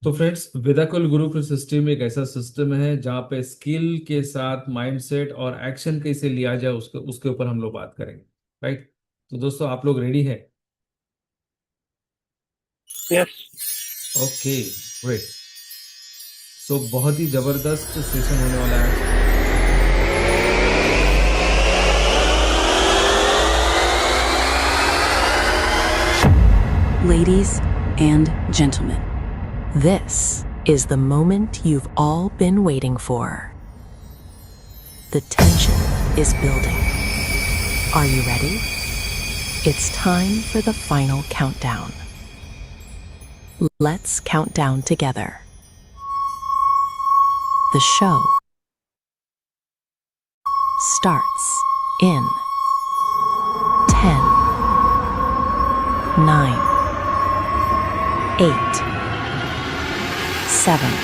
तो friends, वेदाकुल Gurukul system एक ऐसा सिस्टम है जहाँ पे स्किल के साथ माइंडसेट और एक्शन कैसे लिया जाए उसके उसके ऊपर हम लोग बात करेंगे। राइट। तो दोस्तों, आप लोग रेडी है? यस। Okay, great. सो बहुत ही जबरदस्त सेशन होने वाला है आज। Ladies and gentlemen, this is the moment you've all been waiting for. The tension is building. Are you ready? It's time for the final countdown. Let's count down together. The show starts in 10, 9, 8, 7,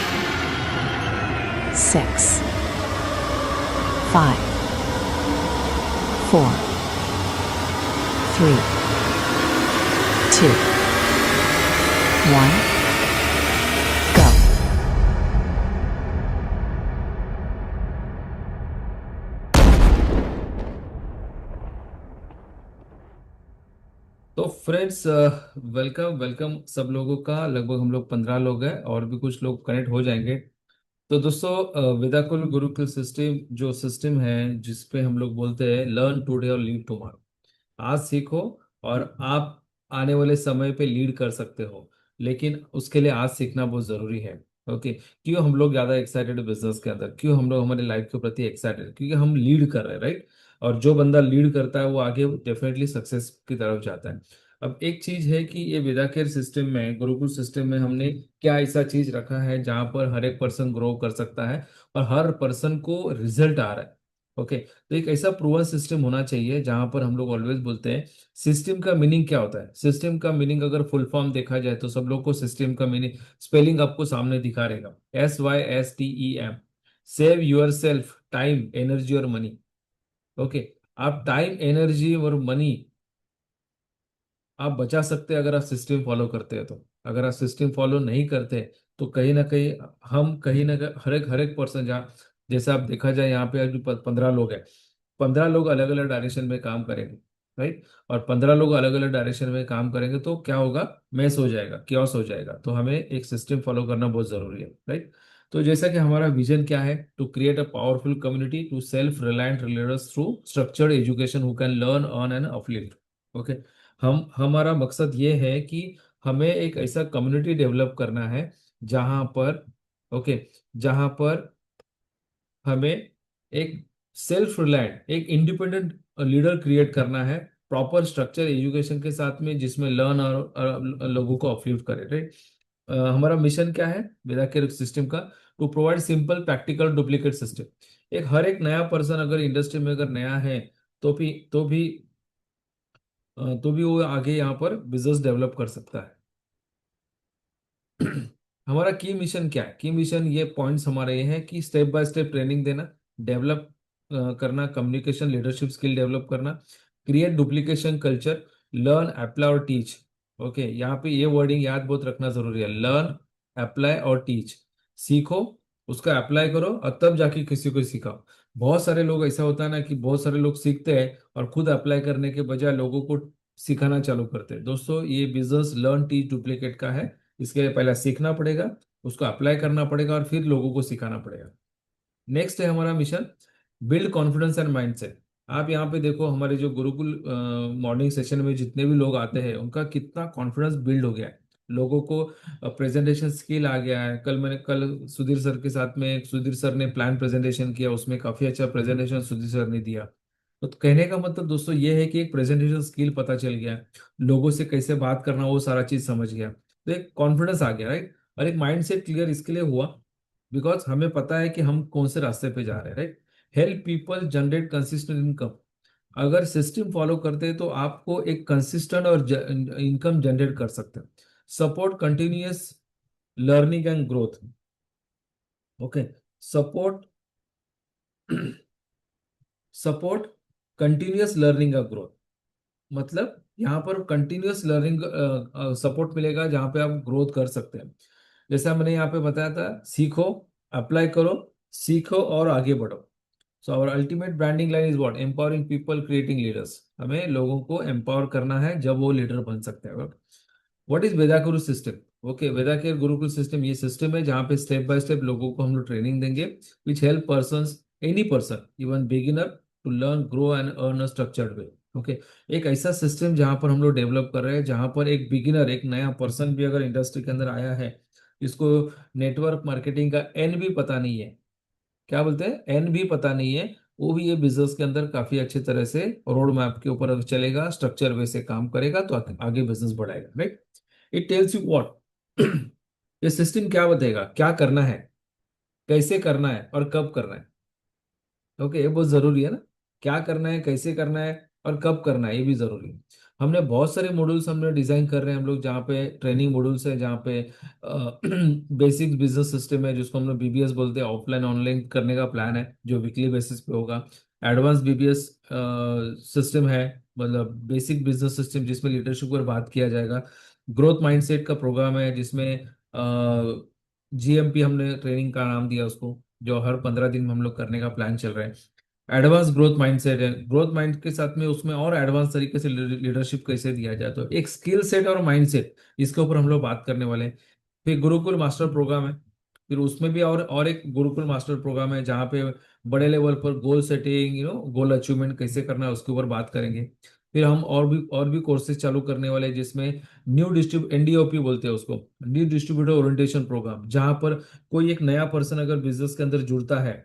6, 5, 4, 3, 2, 1, go. तो friends, welcome welcome सब लोगों का। लगभग हम लोग 15 लोग हैं और भी कुछ लोग कनेक्ट हो जाएंगे। तो दोस्तों, वेदाकुल गुरुकुल सिस्टम जो सिस्टम है जिस पे हम लोग बोलते हैं लर्न टुडे और लीव टुमारो। आज सीखो और आप आने वाले समय पे लीड कर सकते हो, लेकिन उसके लिए आज सीखना बहुत जरूरी है। ओके। क्यों हम लोग ज्यादा एक्साइटेड बिजनेस के अंदर, क्यों हम लोग हमारे लाइफ के प्रति एक्साइटेड? क्योंकि हम लीड कर रहे हैं, राइट। और जो बंदा लीड करता है वो आगे डेफिनेटली सक्सेस की तरफ जाता है। अब एक चीज है कि ये वेदा केयर सिस्टम में, गुरुकुल सिस्टम में हमने क्या ऐसा चीज रखा है जहां पर हर एक पर्सन ग्रो कर सकता है और हर पर्सन को रिजल्ट आ रहा है। ओके। तो एक ऐसा प्रूवन सिस्टम होना चाहिए जहां पर हम लोग ऑलवेज बोलते हैं सिस्टम का मीनिंग क्या होता है। सिस्टम का मीनिंग अगर फुल फॉर्म देखा जाए तो सब लोग को सिस्टम का मीनिंग स्पेलिंग आपको सामने दिखा रहेगा। SYSTEM। Save your self, time, energy और मनी। ओके। आप टाइम, एनर्जी और मनी आप बचा सकते हैं अगर आप सिस्टम फॉलो करते हैं। तो अगर आप सिस्टम फॉलो नहीं करते तो कहीं ना कहीं हम कहीं ना कहीं हर एक पर्सन जहाँ, जैसे आप देखा जाए यहाँ पे अभी 15 लोग हैं। 15 लोग अलग अलग डायरेक्शन में काम करेंगे, राइट। और 15 लोग अलग अलग डायरेक्शन में काम करेंगे तो क्या होगा? मैस हो जाएगा, क्योस हो जाएगा। तो हमें एक सिस्टम फॉलो करना बहुत जरूरी है, राइट। तो जैसा कि हमारा विजन क्या है, to create a powerful community to self reliant leaders through structured education who can learn earn and uplift. Okay. हम हमारा मकसद ये है कि हमें एक ऐसा कम्युनिटी डेवलप करना है जहां पर, ओके, जहां पर हमें एक सेल्फ रिलायंट, एक इंडिपेंडेंट लीडर क्रिएट करना है प्रॉपर स्ट्रक्चर एजुकेशन के साथ में, जिसमें लर्न और लोगों को अपलिफ्ट करे, राइट। हमारा मिशन क्या है वेदा केयर सिस्टम का? To provide simple practical duplicate system. एक हर एक नया पर्सन अगर इंडस्ट्री में अगर नया है तो भी वो आगे यहाँ पर बिजनेस डेवलप कर सकता है। हमारा की मिशन क्या है? की मिशन ये पॉइंट्स हमारे ये हैं कि स्टेप बाय स्टेप ट्रेनिंग देना, डेवलप करना, कम्युनिकेशन लीडरशिप स्किल डेवलप करना, create duplication culture, learn apply और टीच। ओके, यहाँ पे ये वर्डिंग याद बहुत रखना जरूरी है। लर्न, अप्लाई और टीच। सीखो, उसका अप्लाई करो और तब जाके किसी को सिखाओ। बहुत सारे लोग ऐसा होता है ना कि बहुत सारे लोग सीखते हैं और खुद अप्लाई करने के बजाय लोगों को सिखाना चालू करते हैं। दोस्तों, ये बिजनेस लर्न टीच डुप्लीकेट का है। इसके लिए पहले सीखना पड़ेगा, उसको अप्लाई करना पड़ेगा और फिर लोगों को सिखाना पड़ेगा। नेक्स्ट है हमारा mission, build confidence and mindset. आप यहाँ पे देखो हमारे जो गुरुकुल मॉर्निंग सेशन में जितने भी लोग आते हैं उनका कितना कॉन्फिडेंस बिल्ड हो गया है। लोगों को प्रेजेंटेशन स्किल आ गया है। कल सुधीर सर के साथ में, सुधीर सर ने प्लान प्रेजेंटेशन किया, उसमें काफी अच्छा प्रेजेंटेशन सुधीर सर ने दिया। तो कहने का मतलब दोस्तों ये है कि एक प्रेजेंटेशन स्किल पता चल गया, लोगों से कैसे बात करना वो सारा चीज समझ गया, तो एक कॉन्फिडेंस आ गया, राइट। और एक माइंड सेट क्लियर इसके लिए हुआ बिकॉज हमें पता है कि हम कौन से रास्ते पे जा रहे हैं, right. Help people generate consistent income. अगर सिस्टम फॉलो करते हैं तो आपको एक कंसिस्टेंट और इनकम जनरेट कर सकते हैं। Support continuous learning and growth. Okay. Support support continuous learning और ग्रोथ, मतलब यहाँ पर कंटिन्यूअस लर्निंग सपोर्ट मिलेगा जहाँ पे आप ग्रोथ कर सकते हैं। जैसा मैंने यहाँ पे बताया था, सीखो, अप्लाई करो, सीखो और आगे बढ़ो। So our ultimate branding line is what? Empowering people, creating leaders. हमें लोगों को एम्पावर करना है जब वो लीडर बन सकते हैं। What is Veda Guru system? Okay, Veda care Gurukul system ये सिस्टम है जहाँ पे स्टेप बाय स्टेप लोगों को हम लोग ट्रेनिंग देंगे, which help person, any person, even beginner, to learn, grow and earn a structured way. Okay, एक ऐसा सिस्टम जहाँ पर हम लोग डेवलप कर रहे हैं, जहाँ पर एक बिगिनर, एक नया पर्सन भी अगर इंडस्ट्री के अंदर आया है, इसको नेटवर्क मार्केटिंग का एन भी पता नहीं है, क्या बोलते हैं, एन भी पता नहीं है, वो भी ये बिजनेस के अंदर काफी अच्छी तरह से रोड मैप के ऊपर अगर चलेगा, स्ट्रक्चर वे से काम करेगा, तो आगे बिजनेस बढ़ाएगा, right? It tells you what, ये सिस्टम क्या बताएगा, क्या करना है, कैसे करना है और कब करना है। ओके, ये बहुत जरूरी है ना, क्या करना है, कैसे करना है और कब करना है, ये भी जरूरी है। हमने बहुत सारे मॉड्यूल्स हमने डिजाइन कर रहे हैं हम लोग, जहाँ पे ट्रेनिंग मॉड्यूल्स है, जहाँ पे बेसिक बिजनेस सिस्टम है जिसको हम लोग बीबीएस बोलते हैं, ऑफलाइन ऑनलाइन करने का प्लान है जो वीकली बेसिस पे होगा। एडवांस बीबीएस सिस्टम है, मतलब बेसिक बिजनेस सिस्टम जिसमें लीडरशिप पर बात किया जाएगा। ग्रोथ माइंडसेट का प्रोग्राम है जिसमें जीएमपी हमने ट्रेनिंग का नाम दिया उसको, जो हर 15 दिन में हम लोग करने का प्लान चल रहा है। एडवांस ग्रोथ माइंडसेट है, ग्रोथ माइंड के साथ में उसमें और एडवांस तरीके से लीडरशिप कैसे दिया जाए, तो एक स्किल सेट और माइंडसेट, इसके ऊपर हम लोग बात करने वाले हैं। फिर गुरुकुल मास्टर प्रोग्राम है, फिर उसमें भी और एक गुरुकुल मास्टर प्रोग्राम है जहाँ पे बड़े लेवल पर गोल सेटिंग, गोल अचीवमेंट कैसे करना है उसके ऊपर बात करेंगे। फिर हम और भी कोर्सेज चालू करने वाले हैं, जिसमें न्यू डिस्ट्रीब्यूट, एनडीओपी बोलते हैं उसको, न्यू डिस्ट्रीब्यूटर ओरिएंटेशन प्रोग्राम, जहां पर कोई एक नया पर्सन अगर बिजनेस के अंदर जुड़ता है,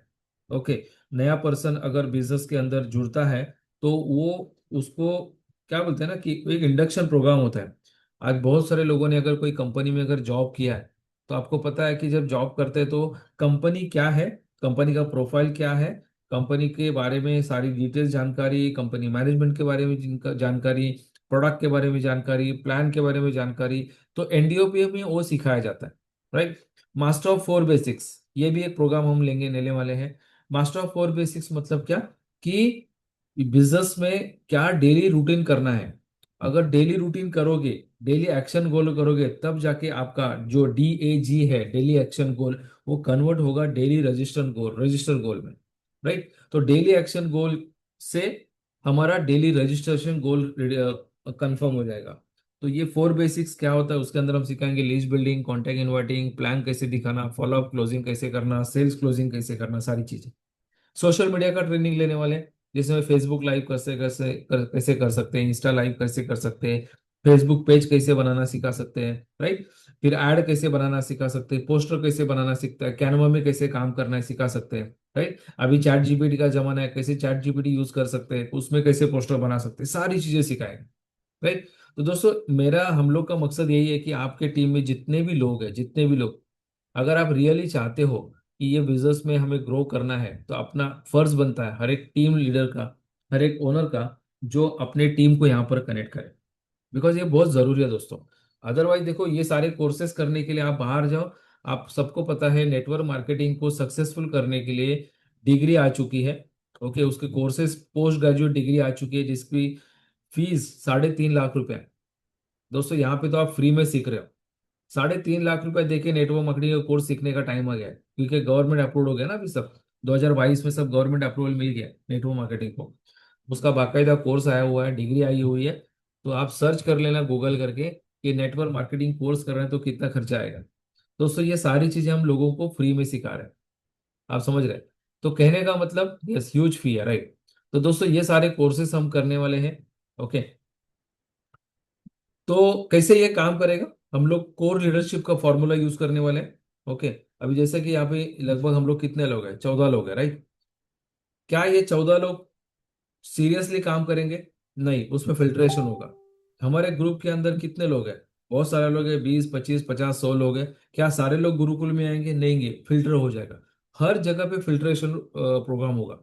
ओके, नया पर्सन अगर बिजनेस के अंदर जुड़ता है, तो वो उसको क्या बोलते हैं ना, कि एक इंडक्शन प्रोग्राम होता है। आज बहुत सारे लोगों ने अगर कोई कंपनी में अगर जॉब किया है, तो आपको पता है कि जब जॉब करते हैं तो कंपनी क्या है, कंपनी का प्रोफाइल क्या है, कंपनी के बारे में सारी डिटेल्स जानकारी, कंपनी मैनेजमेंट के बारे में जिनका जानकारी, प्रोडक्ट के बारे में जानकारी, प्लान के बारे में जानकारी, तो एनडीओपी में वो सिखाया जाता है, right? Master of four basics, ये भी एक प्रोग्राम हम लेने वाले हैं। मास्टर ऑफ फोर बेसिक्स मतलब क्या, कि बिजनेस में क्या डेली रूटीन करना है। अगर डेली रूटीन करोगे, डेली एक्शन गोल करोगे, तब जाके आपका जो DAG है, डेली एक्शन गोल, वो कन्वर्ट होगा डेली रजिस्टर गोल में, राइट? तो डेली एक्शन गोल से हमारा डेली रजिस्ट्रेशन गोल कंफर्म हो जाएगा। तो ये फोर बेसिक्स क्या होता है, उसके अंदर हम सिखाएंगे list building, contact inviting, plan कैसे दिखाना, फॉलोअप क्लोजिंग कैसे करना, सेल्स क्लोजिंग कैसे करना, सारी चीजें। सोशल मीडिया का ट्रेनिंग लेने वाले हैं, जिसमें फेसबुक लाइव कैसे कर सकते हैं, इंस्टा लाइव कैसे कर सकते हैं, फेसबुक पेज कैसे बनाना सिखा सकते हैं, राइट? फिर ऐड कैसे बनाना सिखा सकते हैं, पोस्टर कैसे बनाना सीखता है, कैनवा में कैसे काम करना है सिखा सकते हैं, राइट? अभी चैट जीपीटी का जमाना है, कैसे चैट जीपीटी यूज कर सकते हैं, उसमें कैसे पोस्टर बना सकते हैं, सारी चीजें सिखाएंगे, राइट? तो दोस्तों, मेरा हम लोग का मकसद यही है कि आपके टीम में जितने भी लोग हैं, जितने भी लोग, अगर आप रियली चाहते हो कि ये बिजनेस में हमें ग्रो करना है, तो अपना फर्ज बनता है हर एक टीम लीडर का, हर एक ओनर का, जो अपने टीम को यहाँ पर कनेक्ट करे, बिकॉज ये बहुत जरूरी है दोस्तों। अदरवाइज देखो, ये सारे कोर्सेज करने के लिए आप बाहर जाओ, आप सबको पता है नेटवर्क मार्केटिंग को सक्सेसफुल करने के लिए डिग्री आ चुकी है, ओके, उसके कोर्सेज पोस्ट ग्रेजुएट डिग्री आ चुकी है, जिसकी फीस 3.5 लाख रुपए है। दोस्तों, यहाँ पे तो आप फ्री में सीख रहे हो। 3.5 लाख रुपए देके नेटवर्क मार्केटिंग का कोर्स सीखने का टाइम आ गया है, क्योंकि गवर्नमेंट अप्रूव हो गया ना अभी सब, 2022 में सब गवर्नमेंट अप्रूवल मिल गया नेटवर्क मार्केटिंग को। उसका बाकायदा कोर्स आया हुआ है, डिग्री आई हुई है। तो आप सर्च कर लेना गूगल करके कि नेटवर्क मार्केटिंग कोर्स कर रहे हैं तो कितना खर्चा आएगा। दोस्तों, ये सारी चीजें हम लोगों को फ्री में सिखा रहे हैं, आप समझ रहे हैं? तो कहने का मतलब, यस, ह्यूज फी है, राइट? तो दोस्तों, ये सारे कोर्सेस हम करने वाले हैं, ओके। तो कैसे ये काम करेगा, हम लोग कोर लीडरशिप का फॉर्मूला यूज करने वाले हैं, ओके। अभी जैसे कि यहाँ पे लगभग हम लोग कितने लोग हैं, 14 लोग हैं, राइट? क्या ये 14 लोग सीरियसली काम करेंगे? नहीं, उसमें फिल्ट्रेशन होगा। हमारे ग्रुप के अंदर कितने लोग हैं, बहुत सारे लोग हैं, 20, 25, 50, 100 लोग हैं। क्या सारे लोग गुरुकुल में आएंगे? नहीं, फिल्टर हो जाएगा। हर जगह पे फिल्ट्रेशन प्रोग्राम होगा।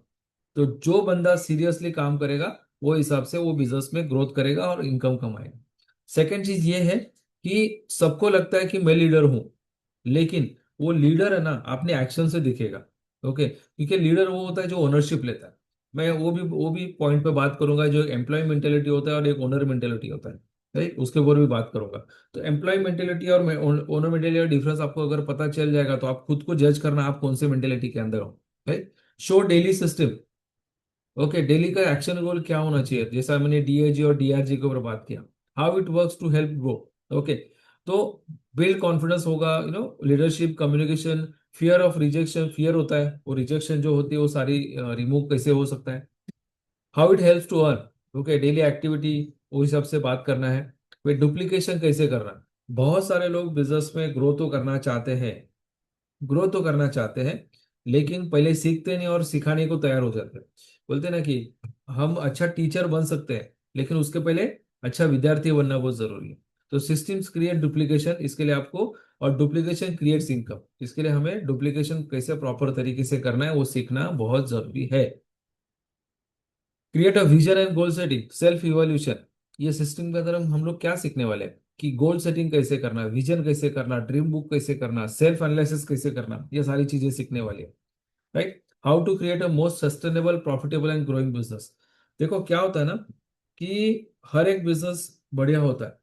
तो जो बंदा सीरियसली काम करेगा, वो हिसाब से वो बिजनेस में ग्रोथ करेगा और इनकम कमाएगा। सेकेंड चीज ये है कि सबको लगता है कि मैं लीडर हूं, लेकिन वो लीडर है ना, अपने एक्शन से दिखेगा, ओके, क्योंकि लीडर वो होता है जो ओनरशिप लेता है। मैं वो भी पॉइंट पे बात करूंगा, जो एम्प्लॉय मेंटेलिटी होता है और एक ओनर मेंटेलिटी होता है। राइट, उसके ऊपर भी बात करूंगा। तो एम्प्लॉय मेंटेलिटी और ओनर मेंटेलिटी का डिफरेंस आपको अगर पता चल जाएगा तो आप खुद को जज करना आप कौन से मेंटेलिटी के अंदर हो। Right. Show daily system. Okay, daily का एक्शन गोल क्या होना चाहिए, जैसा मैंने डीआईजी और डीआरजी के ऊपर बात किया। How it works to help grow. Okay. तो बिल्ड कॉन्फिडेंस होगा, leadership, communication. Fear of rejection, fear होता है, वो रिजेक्शन जो होती है वो सारी रिमूव कैसे हो सकता है। How it helps to earn. Okay, daily activity, वो हिसाब से बात करना है। फिर डुप्लीकेशन कैसे करना। बहुत सारे लोग बिजनेस में ग्रो तो करना चाहते हैं, ग्रो तो करना चाहते हैं, लेकिन पहले सीखते नहीं और सिखाने को तैयार हो जाते हैं। बोलते हैं ना कि हम अच्छा टीचर बन सकते हैं, लेकिन उसके पहले अच्छा विद्यार्थी बनना बहुत जरूरी है। तो सिस्टम्स क्रिएट डुप्लीकेशन, इसके लिए आपको, और डुप्लीकेशन क्रिएट्स इनकम, इसके लिए हमें डुप्लीकेशन कैसे प्रॉपर तरीके से करना है वो सीखना बहुत जरूरी है। Create a vision and goal setting, self evolution. ये सिस्टम के अंदर हम लोग क्या सीखने वाले हैं कि गोल सेटिंग कैसे करना, विजन कैसे करना, ड्रीम बुक कैसे करना, सेल्फ एनालिसिस कैसे करना, ये सारी चीजें सीखने वाली है। Right. How to create a most sustainable, profitable and growing business. देखो क्या होता है ना कि हर एक बिजनेस बढ़िया होता है,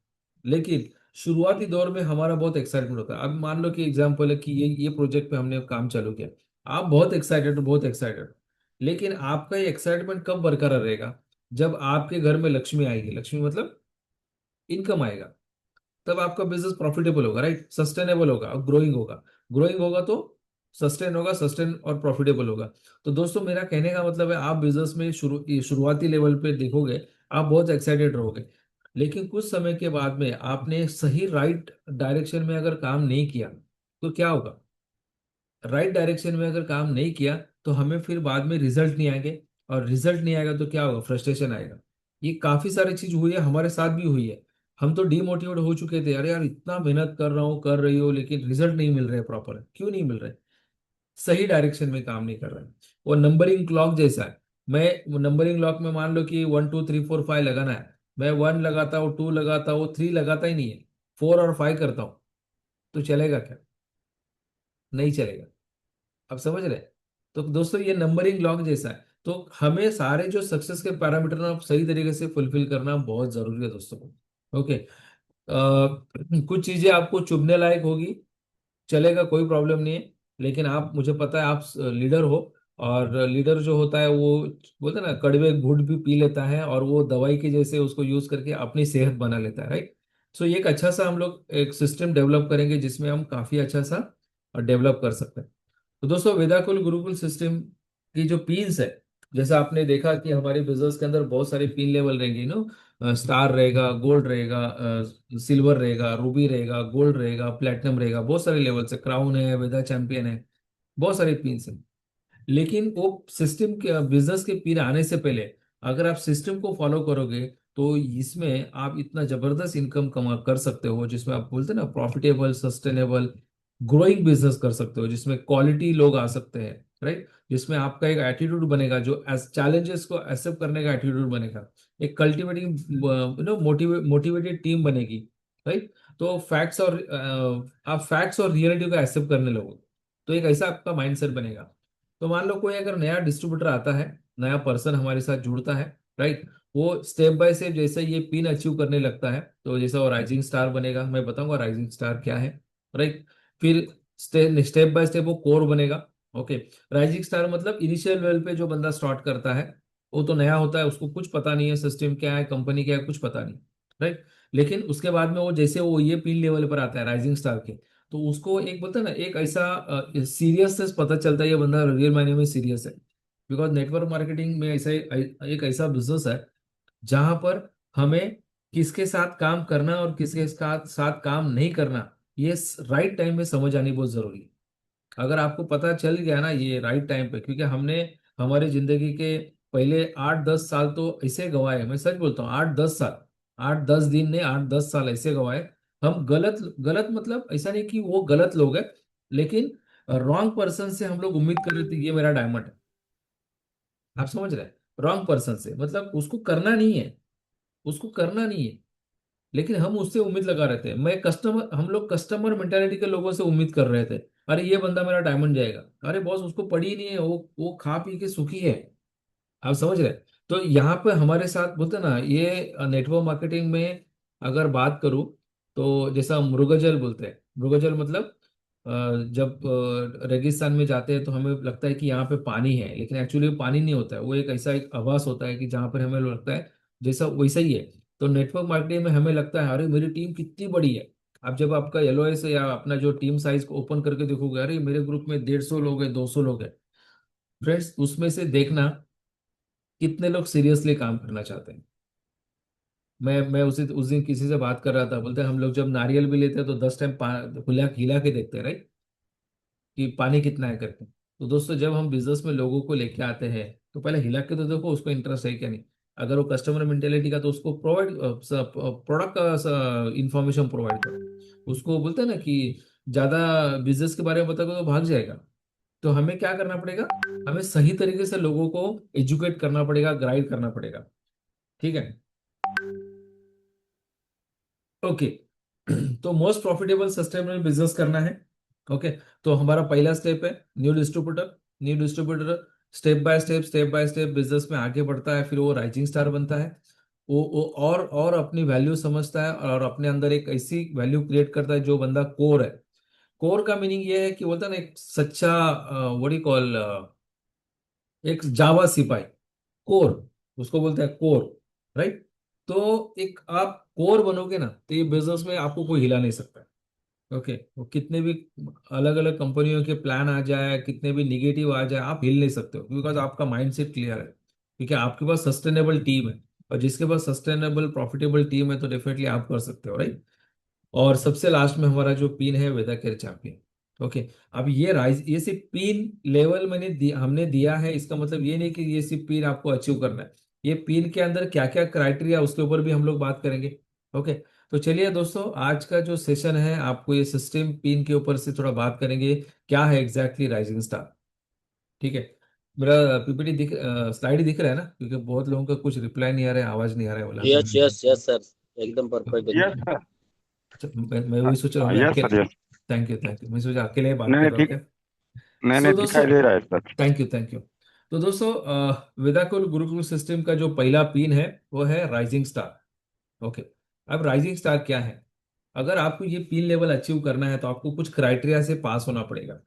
लेकिन शुरुआती दौर में हमारा बहुत एक्साइटमेंट होता है। अब मान लो कि एग्जांपल है कि ये प्रोजेक्ट पे हमने काम चालू किया, आप बहुत एक्साइटेड हो, बहुत एक्साइटेड। लेकिन आपका ये एक्साइटमेंट कब बरकरार रहेगा, जब आपके घर में लक्ष्मी आएगी, लक्ष्मी मतलब इनकम आएगा, तब आपका बिजनेस प्रॉफिटेबल होगा, राइट, सस्टेनेबल होगा और ग्रोइंग होगा। ग्रोइंग होगा तो सस्टेन होगा, सस्टेन और प्रॉफिटेबल होगा। तो दोस्तों मेरा कहने का मतलब है, आप बिजनेस में शुरुआती लेवल पे देखोगे, आप बहुत एक्साइटेड रहोगे, लेकिन कुछ समय के बाद में आपने सही राइट डायरेक्शन में अगर काम नहीं किया तो क्या होगा। राइट डायरेक्शन में अगर काम नहीं किया तो हमें फिर बाद में रिजल्ट नहीं आएंगे, और रिजल्ट नहीं आएगा तो क्या होगा, फ्रस्ट्रेशन आएगा। ये काफी सारी चीज हुई है, हमारे साथ भी हुई है। हम तो डीमोटिवेट हो चुके थे, अरे यार इतना मेहनत कर रहा हूँ, कर रही हो, लेकिन रिजल्ट नहीं मिल रहे प्रॉपर, क्यों नहीं मिल रहे, सही डायरेक्शन में काम नहीं कर रहे हैं। वो नंबरिंग क्लॉक जैसा है। मैं नंबरिंग क्लॉक में मान लो कि 1 2 3 4 5 लगाना है, मैं 1 लगाता हूँ, 2 लगाता हूँ, 3 लगाता ही नहीं है, 4 और 5 करता हूँ, तो चलेगा क्या, नहीं चलेगा। आप समझ रहे हैं? तो दोस्तों ये नंबरिंग लॉग जैसा है, तो हमें सारे जो सक्सेस के पैरामीटर ना सही तरीके से फुलफिल करना बहुत जरूरी है दोस्तों। ओके। कुछ चीजें आपको चुभने लायक होगी, चलेगा, कोई प्रॉब्लम नहीं है, लेकिन आप, मुझे पता है आप लीडर हो, और लीडर जो होता है वो बोलते हैं ना, कड़वे घूंट भी पी लेता है, और वो दवाई के जैसे उसको यूज करके अपनी सेहत बना लेता है, राइट। सो ये एक अच्छा सा हम लोग एक सिस्टम डेवलप करेंगे जिसमें हम काफी अच्छा सा डेवलप कर सकते हैं। तो दोस्तों वेदाकुल गुरुकुल सिस्टम की जो पीन्स है, जैसा आपने देखा कि हमारे बिजनेस के अंदर बहुत सारे पिन लेवल रहेंगे, स्टार रहेगा, गोल्ड रहेगा, सिल्वर रहेगा, रूबी रहेगा, गोल्ड रहेगा, प्लेटिनम रहेगा, बहुत सारे लेवल से, क्राउन है, वेदा चैंपियन है, बहुत सारे पिन्स हैं। लेकिन वो सिस्टम के बिजनेस के पिन आने से पहले अगर आप सिस्टम को फॉलो करोगे तो इसमें आप इतना जबरदस्त इनकम कमा कर सकते हो, जिसमें आप बोलते हैं ना प्रॉफिटेबल, सस्टेनेबल, ग्रोइंग बिजनेस कर सकते हो, जिसमें क्वालिटी लोग आ सकते हैं, राइट। जिसमें आपका एक एटीट्यूड बनेगा जो चैलेंजेस को एक्सेप्ट करने का एटीट्यूड बनेगा, एक कल्टिवेटिंग मोटिवेटेड टीम बनेगी, राइट। तो फैक्ट्स और आप फैक्ट्स और रियलिटी को एक्सेप्ट करने लगोगे, तो एक ऐसा आपका माइंडसेट बनेगा। तो मान लो कोई अगर नया डिस्ट्रीब्यूटर आता है, नया पर्सन हमारे साथ जुड़ता है, राइट, वो स्टेप बाय स्टेप जैसे ये पिन अचीव करने लगता है, तो जैसा वो राइजिंग स्टार बनेगा, मैं बताऊंगा राइजिंग स्टार क्या है, राइट। फिर स्टेप बाय स्टेप वो कोर बनेगा। ओके। राइजिंग स्टार मतलब इनिशियल लेवल पे जो बंदा स्टार्ट करता है, वो तो नया होता है, उसको कुछ पता नहीं है, सिस्टम क्या है, कंपनी क्या है, कुछ पता नहीं, राइट। लेकिन उसके बाद में वो जैसे वो ये पिन लेवल पर आता है राइजिंग स्टार के, तो उसको एक बोलते हैं ना, एक ऐसा सीरियसनेस पता चलता है, ये बंदा रियल मायने में सीरियस है। बिकॉज नेटवर्क मार्केटिंग में ऐसा एक ऐसा बिजनेस है जहां पर हमें किसके साथ काम करना और किसके साथ साथ काम नहीं करना, ये राइट टाइम में समझ आनी बहुत जरूरी है। अगर आपको पता चल गया ना ये राइट टाइम पे, क्योंकि हमने हमारी जिंदगी के पहले 8 10 साल तो ऐसे गवाए, मैं सच बोलता हूँ, 8 10 साल, 8 10 दिन नहीं, 8 10 साल ऐसे गवाए। हम गलत गलत मतलब ऐसा नहीं कि वो गलत लोग हैं, लेकिन रॉन्ग पर्सन से हम लोग उम्मीद कर रहे थे ये मेरा डायमंड है, आप समझ रहे हैं, रॉन्ग पर्सन से मतलब उसको करना नहीं है, उसको करना नहीं है, लेकिन हम उससे उम्मीद लगा रहे थे। मैं कस्टमर हम लोग कस्टमर मेंटालिटी के लोगों से उम्मीद कर रहे थे, अरे ये बंदा मेरा डायमंड जाएगा, अरे बॉस उसको पड़ी ही नहीं है, वो खा पी के सुखी है, आप समझ रहे हैं? तो यहाँ पे हमारे साथ बोलते हैं ना, ये नेटवर्क मार्केटिंग में अगर बात करूं तो जैसा मृगजल बोलते हैं, मृगजल मतलब जब रेगिस्तान में जाते हैं तो हमें लगता है कि यहाँ पे पानी है, लेकिन एक्चुअली पानी नहीं होता है, वो एक ऐसा एक आभास होता है कि जहाँ पर हमें लगता है जैसा वैसा ही है। तो नेटवर्क मार्केटिंग में हमें लगता है अरे मेरी टीम कितनी बड़ी है। अब जब आपका एलओएस या अपना जो टीम साइज को ओपन करके देखोगे, अरे मेरे ग्रुप में 150 लोग हैं, 200 लोग हैं। फ्रेंड्स, उसमें से देखना कितने लोग सीरियसली काम करना चाहते हैं। मैं उस दिन किसी से बात कर रहा था, बोलते हैं हम लोग जब नारियल भी लेते हैं तो 10 टाइम हिला हिला के देखते हैं, राइट, कि पानी कितना है करके। तो दोस्तों, जब हम बिजनेस में लोगों को लेके आते हैं तो पहले हिला के तो देखो उसको इंटरेस्ट है क्या नहीं। अगर वो कस्टमर मेंटेलिटी का, तो उसको प्रोवाइड प्रोडक्ट का इंफॉर्मेशन प्रोवाइड करो। उसको बोलते हैं ना कि ज्यादा बिजनेस के बारे में बताओगे तो भाग जाएगा। तो हमें क्या करना पड़ेगा, हमें सही तरीके से लोगों को एजुकेट करना पड़ेगा, गाइड करना पड़ेगा। ठीक है, ओके। तो मोस्ट प्रॉफिटेबल सस्टेनेबल बिजनेस करना है। ओके, तो हमारा पहला स्टेप है new distributor. New distributor step by step business में आगे बढ़ता है, फिर वो राइजिंग स्टार बनता है। वो और अपनी वैल्यू समझता है और अपने अंदर एक ऐसी वैल्यू क्रिएट करता है जो बंदा कोर है। कोर का मीनिंग ये है कि बोलता है ना एक सच्चा व्हाट यू कॉल, एक जावा सिपाही, कोर, उसको बोलते हैं कोर, राइट। तो एक आप कोर बनोगे ना तो ये बिजनेस में आपको कोई हिला नहीं सकता। ओके, वो कितने भी अलग अलग कंपनियों के प्लान आ जाए, कितने भी निगेटिव आ जाए, आप हिल नहीं सकते हो, बिकॉज आपका माइंडसेट क्लियर है। ठीक है, आपके पास सस्टेनेबल टीम है, और जिसके पास सस्टेनेबल प्रॉफिटेबल टीम है तो डेफिनेटली आप कर सकते हो, राइट। और सबसे लास्ट में हमारा जो पिन है वेदा केयर चैंपियन। ओके, अब ये राइज, ये सिर्फ पिन लेवल हमने दिया है, इसका मतलब ये नहीं कि ये सिर्फ पिन आपको अचीव करना है। ये पिन के अंदर क्या क्या क्राइटेरिया, उसके ऊपर भी हम लोग बात करेंगे। ओके, तो चलिए दोस्तों, आज का जो सेशन है आपको ये सिस्टम पिन के ऊपर से थोड़ा बात करेंगे, क्या है एग्जैक्टली राइजिंग स्टार। ठीक है, मेरा पीपीटी स्लाइड दिख रहा है ना, क्योंकि बहुत लोगों का कुछ रिप्लाई नहीं आ रहा है, आवाज नहीं आ रहा है बोला। यस यस यस सर, एकदम परफेक्ट तो एकदम। Yes sir. मैं वही सोच रहा हूँ, मैं यस अकेले। Sir, yes. Thank you thank you, मैं सोचा अकेले ही बात नहीं कर नहीं रहा हूँ ठीक। क्या। नहीं सो नहीं दोस्तों, दिखाई दे रहा है sir. Thank you thank you. तो दोस्तों, वेदाकुल गुरुकुल सिस्टम का जो पहला पिन है वो है राइजिंग स्टार। ओके, अब राइजिंग स्टार क्या है। अगर आपको ये पिन लेवल अचीव करना है तो आपको कुछ क्राइटेरिया से पास होना पड़ेगा।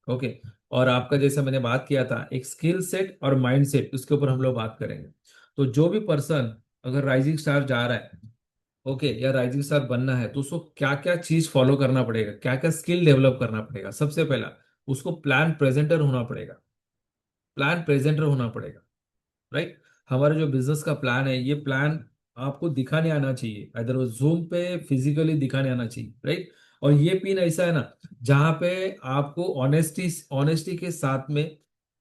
ओके, और आपका जैसा मैंने बात किया था एक स्किल सेट और माइंड सेट, उसके ऊपर हम लोग बात करेंगे। तो जो भी पर्सन अगर राइजिंग स्टार जा रहा है, ओके, या राइजिंग स्टार बनना है, तो उसको क्या क्या चीज फॉलो करना पड़ेगा, क्या क्या स्किल डेवलप करना पड़ेगा। सबसे पहला, उसको प्लान प्रेजेंटर होना पड़ेगा। प्लान प्रेजेंटर होना पड़ेगा, राइट। हमारा जो बिजनेस का प्लान है, ये प्लान आपको दिखाने आना चाहिए, अदर वो जूम पे फिजिकली दिखाने आना चाहिए, राइट। और ये पिन ऐसा है ना जहाँ पे आपको ऑनेस्टी ऑनेस्टी के साथ में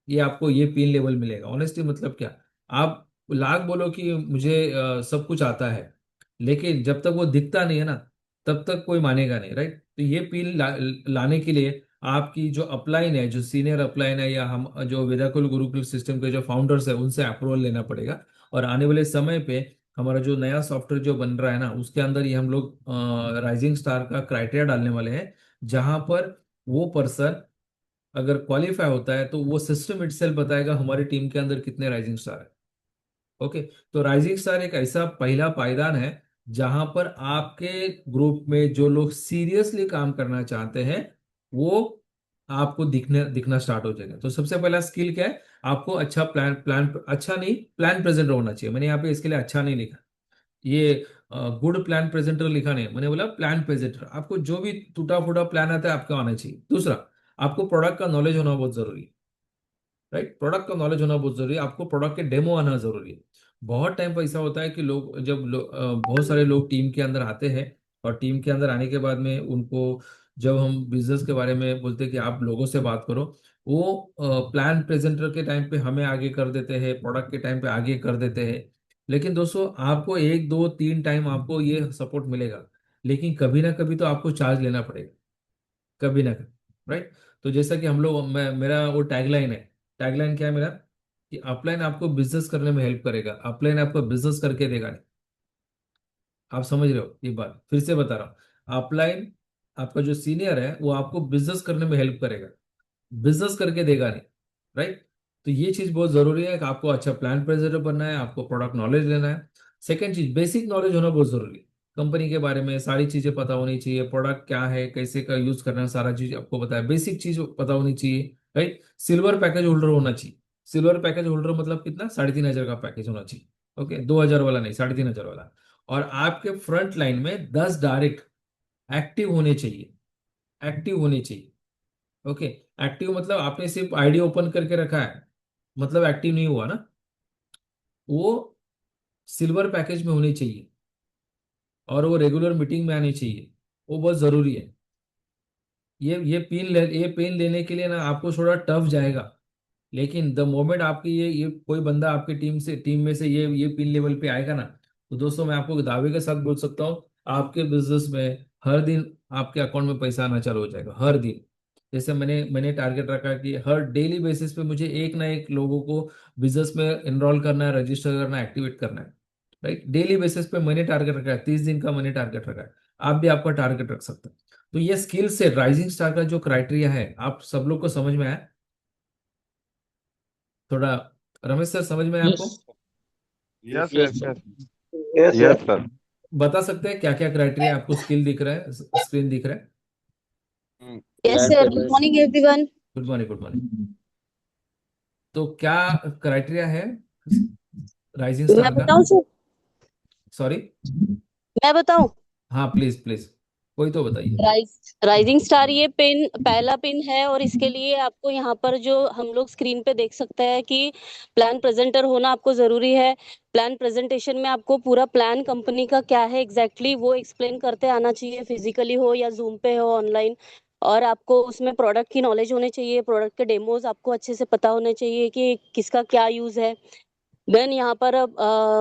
ये आपको ये पिन लेवल मिलेगा। ऑनेस्टी मतलब क्या, आप लाख बोलो कि मुझे सब कुछ आता है, लेकिन जब तक वो दिखता नहीं है ना तब तक कोई मानेगा नहीं, राइट। तो ये पिन लाने के लिए आपकी जो अपलाइन है, जो सीनियर अपलाइन है, या हम जो वेदाकुल गुरुकुल सिस्टम के जो फाउंडर्स है उनसे अप्रूवल लेना पड़ेगा। और आने वाले समय पे हमारा जो नया सॉफ्टवेयर जो बन रहा है ना उसके अंदर ये हम लोग राइजिंग स्टार का क्राइटेरिया डालने वाले हैं, जहां पर वो पर्सन अगर क्वालिफाई होता है तो वो सिस्टम इटसेल्फ बताएगा हमारी टीम के अंदर कितने राइजिंग स्टार है। ओके, तो राइजिंग स्टार एक ऐसा पहला पायदान है जहां पर आपके ग्रुप में जो लोग सीरियसली काम करना चाहते हैं वो आपको दिखना स्टार्ट हो जाएगा। तो सबसे पहला स्किल क्या है, आपको अच्छा प्लान प्लान अच्छा नहीं, प्लान प्रेजेंटर होना चाहिए। मैंने यहाँ पे इसके लिए अच्छा नहीं लिखा, ये गुड प्लान प्रेजेंटर लिखा नहीं, मैंने बोला प्लान प्रेजेंटर। आपको जो भी टूटा फूटा प्लान आता है आपका आना चाहिए। दूसरा, आपको प्रोडक्ट का नॉलेज होना बहुत जरूरी है, राइट। प्रोडक्ट का नॉलेज होना बहुत जरूरी है, आपको प्रोडक्ट के डेमो आना जरूरी है। बहुत टाइम पर ऐसा होता है कि लोग जब बहुत सारे लोग टीम के अंदर आते हैं, और टीम के अंदर आने के बाद में उनको जब हम बिजनेस के बारे में बोलते हैं कि आप लोगों से बात करो, वो प्लान प्रेजेंटर के टाइम पे हमें आगे कर देते हैं, प्रोडक्ट के टाइम पे आगे कर देते हैं। लेकिन दोस्तों, आपको एक दो तीन टाइम आपको ये सपोर्ट मिलेगा, लेकिन कभी ना कभी तो आपको चार्ज लेना पड़ेगा, कभी ना कभी, राइट। तो जैसा कि हम लोग, मेरा वो टैगलाइन है। टैगलाइन क्या है मेरा, कि अपलाइन आपको बिजनेस करने में हेल्प करेगा, अपलाइन आपको बिजनेस करके देगा नहीं। आप समझ रहे हो, ये बात फिर से बता रहा हूँ। अपलाइन, आपका जो सीनियर है वो आपको बिजनेस करने में हेल्प करेगा, बिजनेस करके देगा नहीं, राइट। तो ये चीज बहुत जरूरी है कि आपको अच्छा प्लान प्रेजेंटर बनना है, आपको प्रोडक्ट नॉलेज लेना है। सेकेंड चीज, बेसिक नॉलेज होना बहुत जरूरी है। कंपनी के बारे में सारी चीजें पता होनी चाहिए, प्रोडक्ट क्या है, कैसे का यूज करना है, सारा चीज आपको पता है, बेसिक चीज पता होनी चाहिए, राइट। सिल्वर पैकेज होल्डर होना चाहिए। सिल्वर पैकेज होल्डर मतलब कितना, 3,500 का पैकेज होना चाहिए। ओके, 2,000 वाला नहीं, 3,500 वाला। और आपके फ्रंट लाइन में 10 डायरेक्ट एक्टिव होने चाहिए, एक्टिव होने चाहिए। ओके, एक्टिव मतलब आपने सिर्फ आईडी ओपन करके रखा है, मतलब एक्टिव नहीं हुआ ना, वो सिल्वर पैकेज में होने चाहिए, और वो रेगुलर मीटिंग में आनी चाहिए, वो बहुत जरूरी है। ये पेन लेने के लिए ना आपको थोड़ा टफ जाएगा, लेकिन द मोमेंट आपकी ये कोई बंदा आपकी टीम में से ये पिन लेवल पे आएगा ना, तो दोस्तों मैं आपको दावे के साथ बोल सकता हूँ, आपके बिजनेस में हर दिन आपके अकाउंट में पैसा आना चालू हो जाएगा, हर दिन। जैसे मैंने टारगेट रखा कि हर डेली बेसिस पे मुझे एक ना एक लोगों को बिजनेस में एनरोल करना है, रजिस्टर करना है, एक्टिवेट करना है, राइट। डेली बेसिस पे मैंने टारगेट रखा है, 30 दिन का मैंने टारगेट रखा है। आप भी आपका टारगेट रख सकते हैं। तो ये स्किल से राइजिंग स्टार का जो क्राइटेरिया है, आप सब लोग को समझ में आया थोड़ा? रमेश सर, समझ में आया यस आपको? Yes yes yes yes sir. Yes. Yes yes sir. Sir. बता सकते हैं क्या क्या क्राइटेरिया आपको? स्किल दिख रहा है, स्क्रीन दिख रहा है। Yes, brand sir. Good presence. morning, everyone. Good morning, good morning. तो क्या क्राइटेरिया है राइजिंग मैं स्टार का? बताऊं सर? सॉरी। मैं बताऊं? हाँ, प्लीज प्लीज, कोई तो बताइए। राइजिंग स्टार ये पिन पहला पिन है, और इसके लिए आपको यहाँ पर जो हम लोग स्क्रीन पे देख सकते हैं कि प्लान प्रेजेंटर होना आपको जरूरी है। प्लान प्रेजेंटेशन में आपको पूरा प्लान कंपनी का क्या है एग्जैक्टली वो एक्सप्लेन करते आना चाहिए, फिजिकली हो या जूम पे हो, ऑनलाइन। और आपको उसमें प्रोडक्ट की नॉलेज होनी चाहिए, प्रोडक्ट के डेमोज आपको अच्छे से पता होने चाहिए कि किसका क्या यूज है। देन यहाँ पर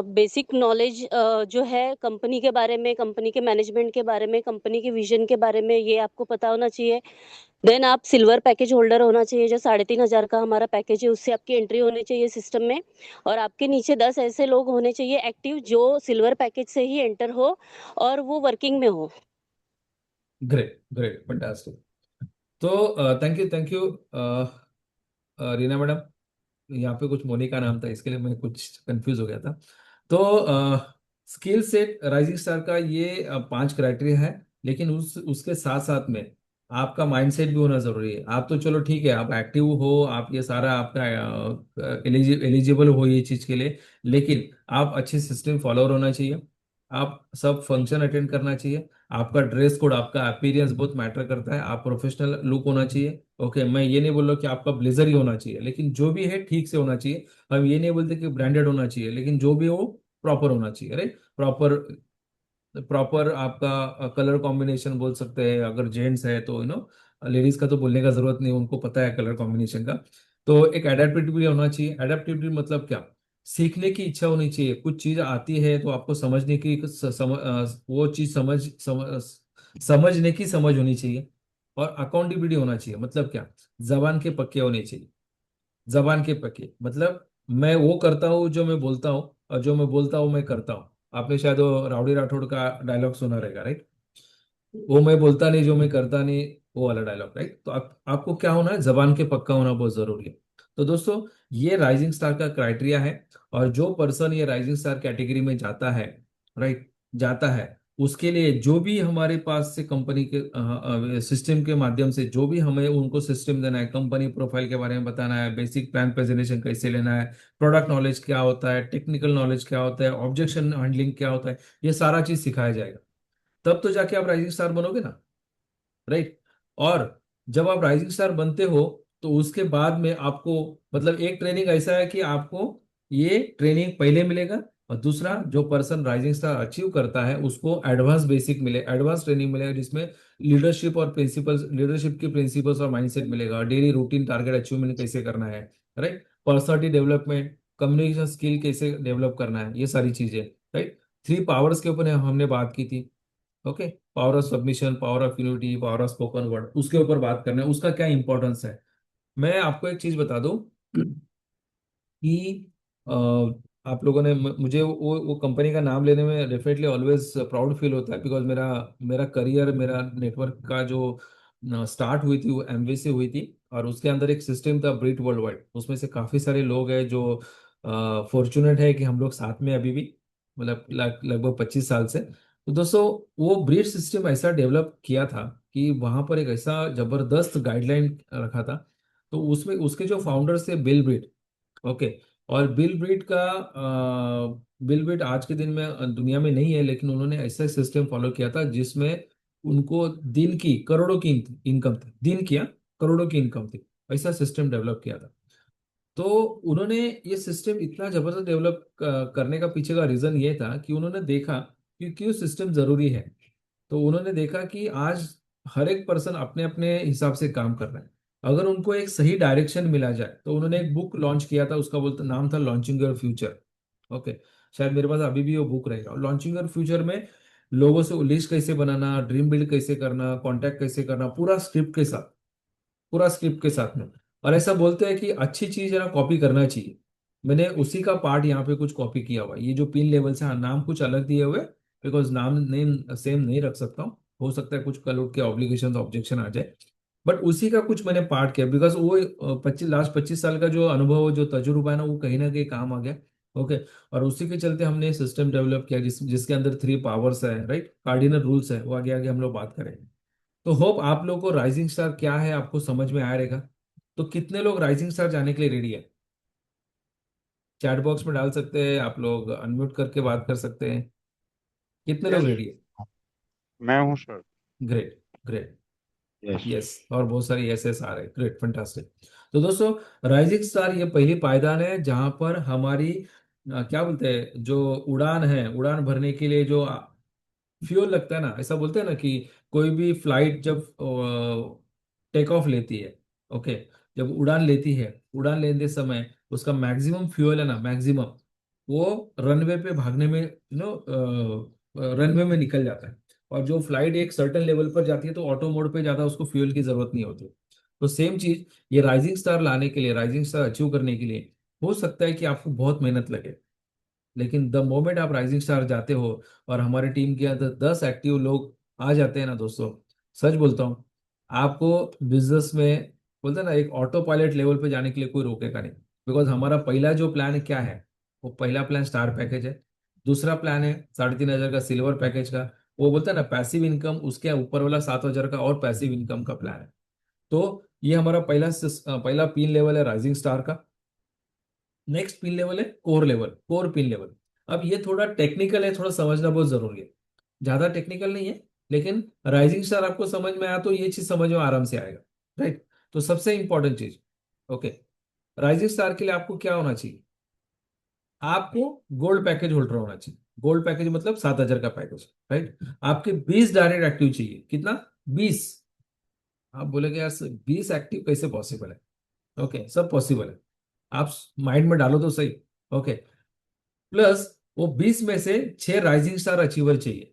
बेसिक नॉलेज जो है कंपनी के बारे में, कंपनी के मैनेजमेंट के बारे में, कंपनी के विजन के बारे में, ये आपको पता होना चाहिए। देन आप सिल्वर पैकेज होल्डर होना चाहिए, जो 3,500 का हमारा पैकेज है उससे आपकी एंट्री होनी चाहिए सिस्टम में। और आपके नीचे 10 ऐसे लोग होने चाहिए एक्टिव जो सिल्वर पैकेज से ही एंटर हो और वो वर्किंग में हो। Great great, fantastic. तो थैंक यू रीना मैडम। यहाँ पे कुछ मोनिका नाम था, इसके लिए मैं कुछ कंफ्यूज हो गया था। तो स्किल सेट राइजिंग स्टार का ये 5 क्राइटेरिया है, लेकिन उसके साथ साथ में आपका माइंडसेट भी होना जरूरी है। आप तो चलो ठीक है, आप एक्टिव हो, आप ये सारा आपका एलिजिबल हो ये चीज के लिए, लेकिन आप अच्छे सिस्टम फॉलोअर होना चाहिए, आप सब फंक्शन अटेंड करना चाहिए, आपका ड्रेस कोड, आपका अपीयरेंस बहुत मैटर करता है, आप प्रोफेशनल लुक होना चाहिए। ओके, मैं ये नहीं बोल रहा कि आपका ब्लेजर ही होना चाहिए, लेकिन जो भी है ठीक से होना चाहिए। हम ये नहीं बोलते कि ब्रांडेड होना चाहिए, लेकिन जो भी हो प्रॉपर होना चाहिए, राइट। प्रॉपर, प्रॉपर आपका कलर कॉम्बिनेशन बोल सकते हैं, अगर जेंट्स है तो लेडीज का तो बोलने का जरूरत नहीं, उनको पता है कलर कॉम्बिनेशन का। तो एक एडेप्टिबिलिटी होना चाहिए। एडेप्टिबिलिटी मतलब क्या? सीखने की इच्छा होनी चाहिए। कुछ चीज आती है तो आपको समझने की वो चीज समझने की समझ होनी चाहिए। और अकाउंटेबिलिटी होना चाहिए, मतलब क्या? जबान के पक्के होने चाहिए। जबान के पक्के मतलब मैं वो करता हूँ जो मैं बोलता हूँ, और जो मैं बोलता हूँ मैं करता हूँ। आपने शायद वो राउडी राठौड़ का डायलॉग सुना रहेगा, राइट। वो मैं बोलता नहीं, जो मैं करता नहीं, वो वाला डायलॉग, राइट। तो आपको क्या होना है, जबान के पक्का होना बहुत जरूरी है। तो दोस्तों, ये राइजिंग स्टार का क्राइटेरिया है। और जो पर्सन ये राइजिंग स्टार कैटेगरी में जाता है, राइट, जाता है, उसके लिए जो भी हमारे पास से कंपनी के सिस्टम के माध्यम से जो भी हमें उनको सिस्टम देना है, कंपनी प्रोफाइल के बारे में बताना है, बेसिक प्लान प्रेजेंटेशन कैसे लेना है, प्रोडक्ट नॉलेज क्या होता है, टेक्निकल नॉलेज क्या होता है, ऑब्जेक्शन हैंडलिंग क्या होता है, ये सारा चीज सिखाया जाएगा। तब तो जाके आप राइजिंग स्टार बनोगे ना, राइट। और जब आप राइजिंग स्टार बनते हो, तो उसके बाद में आपको, मतलब एक ट्रेनिंग ऐसा है कि आपको ये ट्रेनिंग पहले मिलेगा, और दूसरा, जो पर्सन राइजिंग स्टार अचीव करता है उसको एडवांस बेसिक मिले, एडवांस ट्रेनिंग मिलेगा, जिसमें लीडरशिप और प्रिंसिपल्स, लीडरशिप के प्रिंसिपल्स और माइंडसेट मिलेगा, डेली रूटीन टारगेट अचीवमेंट कैसे करना है, right, personality development, communication skill कैसे डेवलप करना है, ये सारी चीजें, राइट। 3 पावर्स के ऊपर हमने बात की थी। Okay, power of submission, power of unity, power of spoken word, उसके ऊपर बात करना है, उसका क्या इंपॉर्टेंस है। मैं आपको एक चीज बता दूं कि आप लोगों ने मुझे वो कंपनी का नाम लेने में डेफिनेटली ऑलवेज प्राउड फील होता है, बिकॉज मेरा मेरा करियर, मेरा नेटवर्क का जो स्टार्ट हुई थी वो एमवे से हुई थी। और उसके अंदर एक सिस्टम था ब्रिट वर्ल्ड वाइड, उसमें से काफी सारे लोग हैं जो फॉर्चुनेट है कि हम लोग साथ में अभी भी, मतलब लगभग 25 साल से। तो दोस्तों वो ब्रीड सिस्टम ऐसा डेवलप किया था कि वहां पर एक ऐसा जबरदस्त गाइडलाइन रखा था। तो उसमें उसके जो फाउंडर्स थे बिल ब्रीड। ओके। और बिल ब्रिट आज के दिन में दुनिया में नहीं है, लेकिन उन्होंने ऐसा सिस्टम फॉलो किया था जिसमें उनको दिन की करोड़ों की इनकम थी, दिन की करोड़ों की इनकम थी। ऐसा सिस्टम डेवलप किया था। तो उन्होंने ये सिस्टम इतना जबरदस्त डेवलप करने का पीछे का रीजन ये था कि उन्होंने देखा कि क्यों सिस्टम जरूरी है। तो उन्होंने देखा कि आज हर एक पर्सन अपने अपने हिसाब से काम कर रहा है। अगर उनको एक सही डायरेक्शन मिला जाए, तो उन्होंने एक बुक लॉन्च किया था, उसका बोलते नाम था लॉन्चिंग योर फ्यूचर। ओके। शायद मेरे पास अभी भी वो बुक रहेगा। लॉन्चिंग योर फ्यूचर में लोगों से लिस्ट कैसे बनाना, ड्रीम बिल्ड कैसे करना, कांटेक्ट कैसे करना, पूरा स्क्रिप्ट के साथ, पूरा स्क्रिप्ट के साथ में। और ऐसा बोलते हैं कि अच्छी चीज है ना कॉपी करना चाहिए। मैंने उसी का पार्ट यहाँ पे कुछ कॉपी किया हुआ है। ये जो पिन लेवल से, हाँ नाम कुछ अलग दिए हुए, बिकॉज नाम नेम सेम नहीं रख सकता हूँ। हो सकता है कुछ कल के ऑब्लिगेशन ऑब्जेक्शन आ जाए। बट उसी का कुछ मैंने पार्ट किया, बिकॉज वो 25 लास्ट 25 साल का जो अनुभव, जो तजुर्बा है ना, वो कहीं ना कहीं काम आ गया। ओके। और उसी के चलते हमने सिस्टम डेवलप किया जिसके अंदर 3 पावर्स है, राइट, कार्डिनल रूल्स है, वो आगे आगे हम लोग बात करेंगे। तो होप आप लोगों को राइजिंग स्टार क्या है आपको समझ में आया रहेगा। तो कितने लोग राइजिंग स्टार जाने के लिए रेडी है? चैट बॉक्स में डाल सकते हैं, आप लोग अनम्यूट करके बात कर सकते हैं। कितने लोग यस, रेडी है? मैं हूँ sir. Great, great. Yes. Yes, और बहुत सारी एस एस आ रहे हैं। Great, fantastic. तो दोस्तों, राइजिंग स्टार ये पहली पायदान है जहां पर हमारी क्या बोलते हैं, जो उड़ान है, उड़ान भरने के लिए जो फ्यूल लगता है ना, ऐसा बोलते हैं ना कि कोई भी फ्लाइट जब टेक ऑफ लेती है, ओके, जब उड़ान लेती है, उड़ान लेते समय उसका मैक्सिमम फ्यूल है ना, मैक्सिमम वो रनवे पे भागने में, रनवे में निकल जाता है। और जो फ्लाइट एक सर्टेन लेवल पर जाती है तो ऑटो मोड पे ज्यादा उसको फ्यूल की जरूरत नहीं होती। तो सेम चीज ये राइजिंग स्टार लाने के लिए, राइजिंग स्टार अचीव करने के लिए हो सकता है कि आपको बहुत मेहनत लगे, लेकिन द मोमेंट आप राइजिंग स्टार जाते हो और हमारे टीम के अंदर 10 एक्टिव लोग आ जाते हैं ना दोस्तों, सच बोलता हूँ, आपको बिजनेस में, बोलते हैं ना, एक ऑटो पायलट लेवल पे जाने के लिए कोई रोकेगा नहीं। बिकॉज हमारा पहला जो प्लान क्या है, वो पहला प्लान स्टार पैकेज है। दूसरा प्लान है 3,500 का सिल्वर पैकेज का। वो बोलता है ना पैसिव इनकम, उसके ऊपर वाला 7,000 का और पैसिव इनकम का प्लान है। तो ये हमारा पहला पिन लेवल है राइजिंग स्टार का। नेक्स्ट पिन लेवल है core level, core pin level. अब ये थोड़ा टेक्निकल है, थोड़ा समझना बहुत जरूरी है। ज्यादा टेक्निकल नहीं है, लेकिन राइजिंग स्टार आपको समझ में आया तो ये चीज समझ में आराम से आएगा, राइट। तो सबसे इंपॉर्टेंट चीज, ओके, राइजिंग स्टार के लिए आपको क्या होना चाहिए? आपको गोल्ड पैकेज होल्डर होना चाहिए। गोल्ड पैकेज मतलब 7,000 का पैकेज, राइट। आपके 20 डायरेक्ट एक्टिव चाहिए। कितना? 20। आप बोलेगे यार 20 एक्टिव कैसे पॉसिबल है? ओके, सब पॉसिबल है। आप माइंड में डालो तो सही। ओके। प्लस वो 20 में से 6 राइजिंग स्टार अचीवर चाहिए।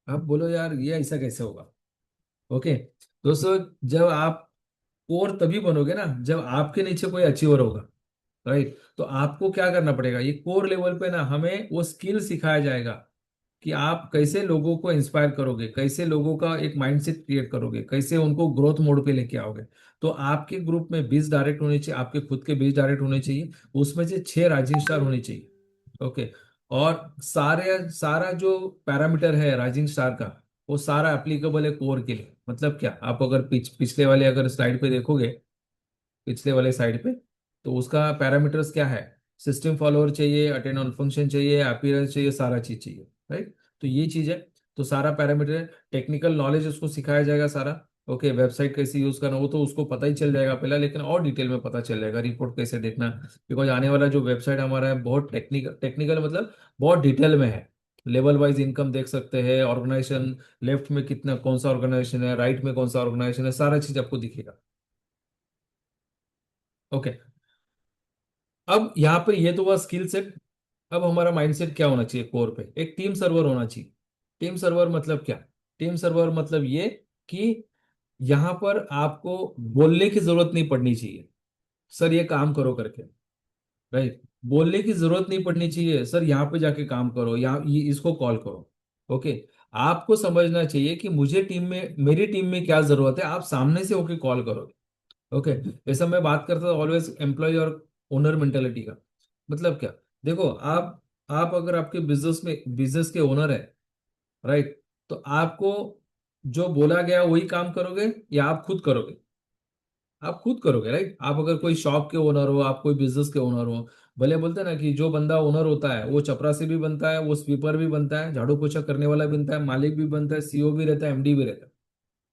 आप बोलो यार ये ऐसा कैसे होगा? ओके। दोस्तों, जब आप कोर तभी बनोगे ना जब आपके नीचे कोई अचीवर होगा, राइट। तो आपको क्या करना पड़ेगा, ये कोर लेवल पे ना हमें वो स्किल सिखाया जाएगा कि आप कैसे लोगों को इंस्पायर करोगे, कैसे लोगों का एक माइंडसेट क्रिएट करोगे, कैसे उनको ग्रोथ मोड पे लेके आओगे। तो आपके ग्रुप में 20 डायरेक्ट होने चाहिए, आपके खुद के 20 डायरेक्ट होने चाहिए, उसमें से 6 राइजिंग स्टार होने चाहिए। ओके। और सारा जो पैरामीटर है राइजिंग स्टार का, वो सारा एप्लीकेबल है कोर के लिए। मतलब क्या, आप अगर पिछले वाले अगर स्लाइड पे देखोगे, पिछले वाले साइड पे, तो उसका पैरामीटर्स क्या है? सिस्टम फॉलोअर चाहिए, अटेंड ऑन फंक्शन चाहिए, अपीयरेंस चाहिए, सारा चीज चाहिए, राइट। तो ये चीज है। तो सारा पैरामीटर है। टेक्निकल नॉलेज उसको सिखाया जाएगा सारा। ओके। वेबसाइट कैसे यूज करना वो तो उसको पता ही चल जाएगा पहला, लेकिन और डिटेल में पता चल जाएगा रिपोर्ट कैसे देखना। बिकॉज आने वाला जो वेबसाइट हमारा है बहुत टेक्निकल, टेक्निकल मतलब बहुत डिटेल में है। लेवल वाइज इनकम देख सकते हैं, ऑर्गेनाइजेशन लेफ्ट में कितना, कौन सा ऑर्गेनाइजेशन है, राइट में कौन सा ऑर्गेनाइजेशन है, सारा चीज आपको दिखेगा। ओके। अब यहाँ पर ये तो हुआ स्किल सेट। अब हमारा माइंडसेट क्या होना चाहिए? कोर पे एक टीम सर्वर होना चाहिए। टीम सर्वर मतलब क्या? टीम सर्वर मतलब ये कि यहाँ पर आपको बोलने की जरूरत नहीं पड़नी चाहिए, सर ये काम करो करके, राइट। बोलने की जरूरत नहीं पड़नी चाहिए, सर यहाँ पे जाके काम करो, यहाँ ये इसको कॉल करो। ओके। आपको समझना चाहिए कि मुझे टीम में, मेरी टीम में क्या जरूरत है, आप सामने से होके कॉल करोगे। ओके। जैसा मैं बात करता था ऑलवेज एम्प्लॉय और ओनर मेंटेलिटी का। मतलब क्या? देखो, आप अगर आपके बिजनेस के ओनर है, राइट, तो आपको जो बोला गया वही काम करोगे या आप खुद करोगे? आप खुद करोगे, राइट। आप अगर कोई शॉप के ओनर हो, आप कोई बिजनेस के ओनर हो, भले बोलते हैं ना कि जो बंदा ओनर होता है वो चपरासी भी बनता है, वो स्वीपर भी बनता है, झाड़ू पोछा करने वाला भी बनता है, मालिक भी बनता है, सीईओ भी रहता है, एमडी भी रहता है,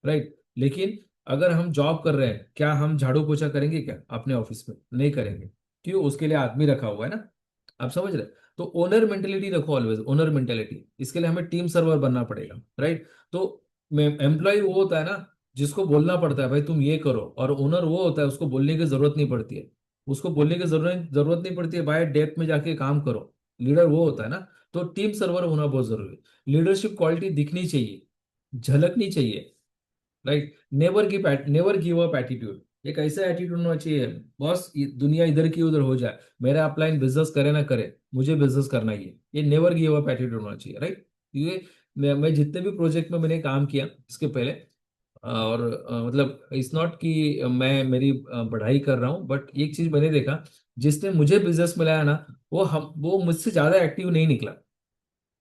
राइट। लेकिन अगर हम जॉब कर रहे हैं, क्या हम झाड़ू पोछा करेंगे क्या अपने ऑफिस में? नहीं करेंगे। क्यों? उसके लिए आदमी रखा हुआ है ना। आप समझ रहे? तो ओनर मेंटेलिटी रखो, ऑलवेज ओनर मेंटेलिटी। इसके लिए हमें टीम सर्वर बनना पड़ेगा, राइट। तो एम्प्लॉय वो होता है ना जिसको बोलना पड़ता है भाई तुम ये करो, और ओनर वो होता है उसको बोलने की जरूरत नहीं पड़ती है। उसको बोलने की जरूरत नहीं पड़ती है, भाई डेप्थ में जाके काम करो। लीडर वो होता है ना। तो टीम सर्वर होना बहुत जरूरी है। लीडरशिप क्वालिटी दिखनी चाहिए, झलकनी चाहिए, right. Never give up attitude. एक ऐसा एटीट्यूड होना चाहिए, बॉस दुनिया इधर की उधर हो जाए, मेरा अपलाइन बिजनेस करे ना करे, मुझे बिजनेस करना ही है। ये नेवर गिव अप एटीट्यूड होना चाहिए, राइट। ये मैं जितने भी प्रोजेक्ट में मैंने काम किया इसके पहले, और मतलब इट्स नॉट कि मैं मेरी बढ़ाई कर रहा हूँ, बट एक चीज मैंने देखा, जिसने मुझे बिजनेस में लाया ना, वो मुझसे ज्यादा एक्टिव नहीं निकला।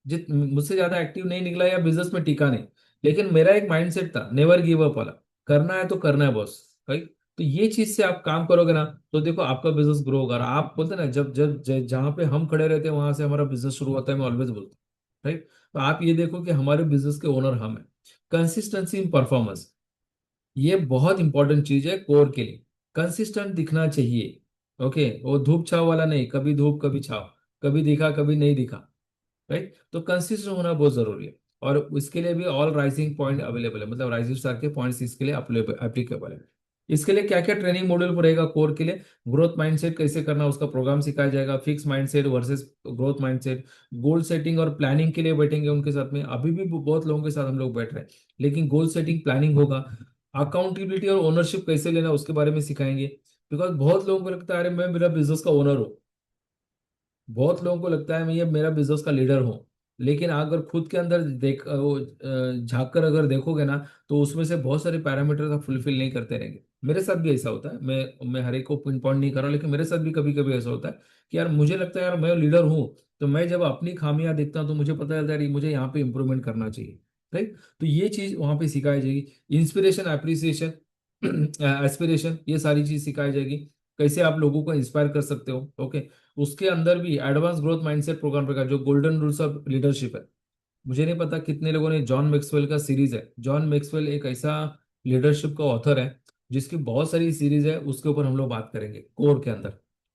जित मुझसे ज्यादा एक्टिव नहीं निकला या बिजनेस में टिका नहीं। लेकिन मेरा एक माइंडसेट था नेवर गिव अप वाला, करना है तो करना है बॉस, राइट। तो ये चीज से आप काम करोगे ना, तो देखो आपका बिजनेस ग्रो होगा। और आप बोलते हैं ना, जब जब जहाँ पे हम खड़े रहते हैं वहां से हमारा बिजनेस शुरू होता है, मैं ऑलवेज बोलता हूँ, राइट। तो आप ये देखो कि हमारे बिजनेस के ओनर हम हैं। कंसिस्टेंसी इन परफॉर्मेंस, ये बहुत इंपॉर्टेंट चीज है कोर के लिए। कंसिस्टेंट दिखना चाहिए, ओके। वो धूप छाव वाला नहीं, कभी धूप कभी छाव, कभी दिखा कभी नहीं दिखा, राइट। तो कंसिस्टेंट होना बहुत जरूरी है। और इसके लिए भी ऑल राइजिंग पॉइंट अवेलेबल है, मतलब राइजिंग स्टार के पॉइंट्स इसके लिए एप्लीकेबल है। इसके लिए क्या क्या ट्रेनिंग मॉड्यूल पड़ेगा कोर के लिए? ग्रोथ माइंडसेट कैसे करना, उसका प्रोग्राम सिखाया जाएगा। Fix mindset versus growth mindset. Goal setting और प्लानिंग के लिए बैठेंगे उनके साथ में, अभी भी बहुत लोगों के साथ हम लोग बैठ रहे हैं, लेकिन गोल सेटिंग प्लानिंग होगा। अकाउंटेबिलिटी और ओनरशिप कैसे लेना उसके बारे में सिखाएंगे। बिकॉज बहुत लोगों को लगता है अरे मैं मेरा बिजनेस का ओनर हूँ, बहुत लोगों को लगता है मैं ये मेरा बिजनेस का लीडर हूँ। लेकिन अगर खुद के अंदर झांक कर अगर देखोगे ना, तो उसमें से बहुत सारे पैरामीटर आप फुलफिल नहीं करते रहेंगे। मेरे साथ भी ऐसा होता है, मैं हर एक को पिन पॉइंट नहीं कर रहा, लेकिन मेरे साथ भी कभी कभी ऐसा होता है कि यार मुझे लगता है यार मैं लीडर हूँ, तो मैं जब अपनी खामियां देखता हूँ तो मुझे पता चलता है यार मुझे यहाँ पे इंप्रूवमेंट करना चाहिए, राइट। तो ये चीज वहां पे सिखाई जाएगी। इंस्पिरेशन, अप्रिसिएशन, एस्पिरेशन, ये सारी चीज सिखाई जाएगी। कैसे आप लोगों को इंस्पायर कर सकते हो, ओके। उसके अंदर भी एडवांस ग्रोथ माइंडसेट प्रोग्राम प्रकार जो गोल्डन रूल्स ऑफ लीडरशिप है। मुझे नहीं पता कितने लोगों ने जॉन मैक्सवेल का सीरीज है। जॉन मैक्सवेल एक ऐसा लीडरशिप का ऑथर है जिसकी बहुत सारी सीरीज है, उसके ऊपर हम लोग बात करेंगे कोर के अंदर।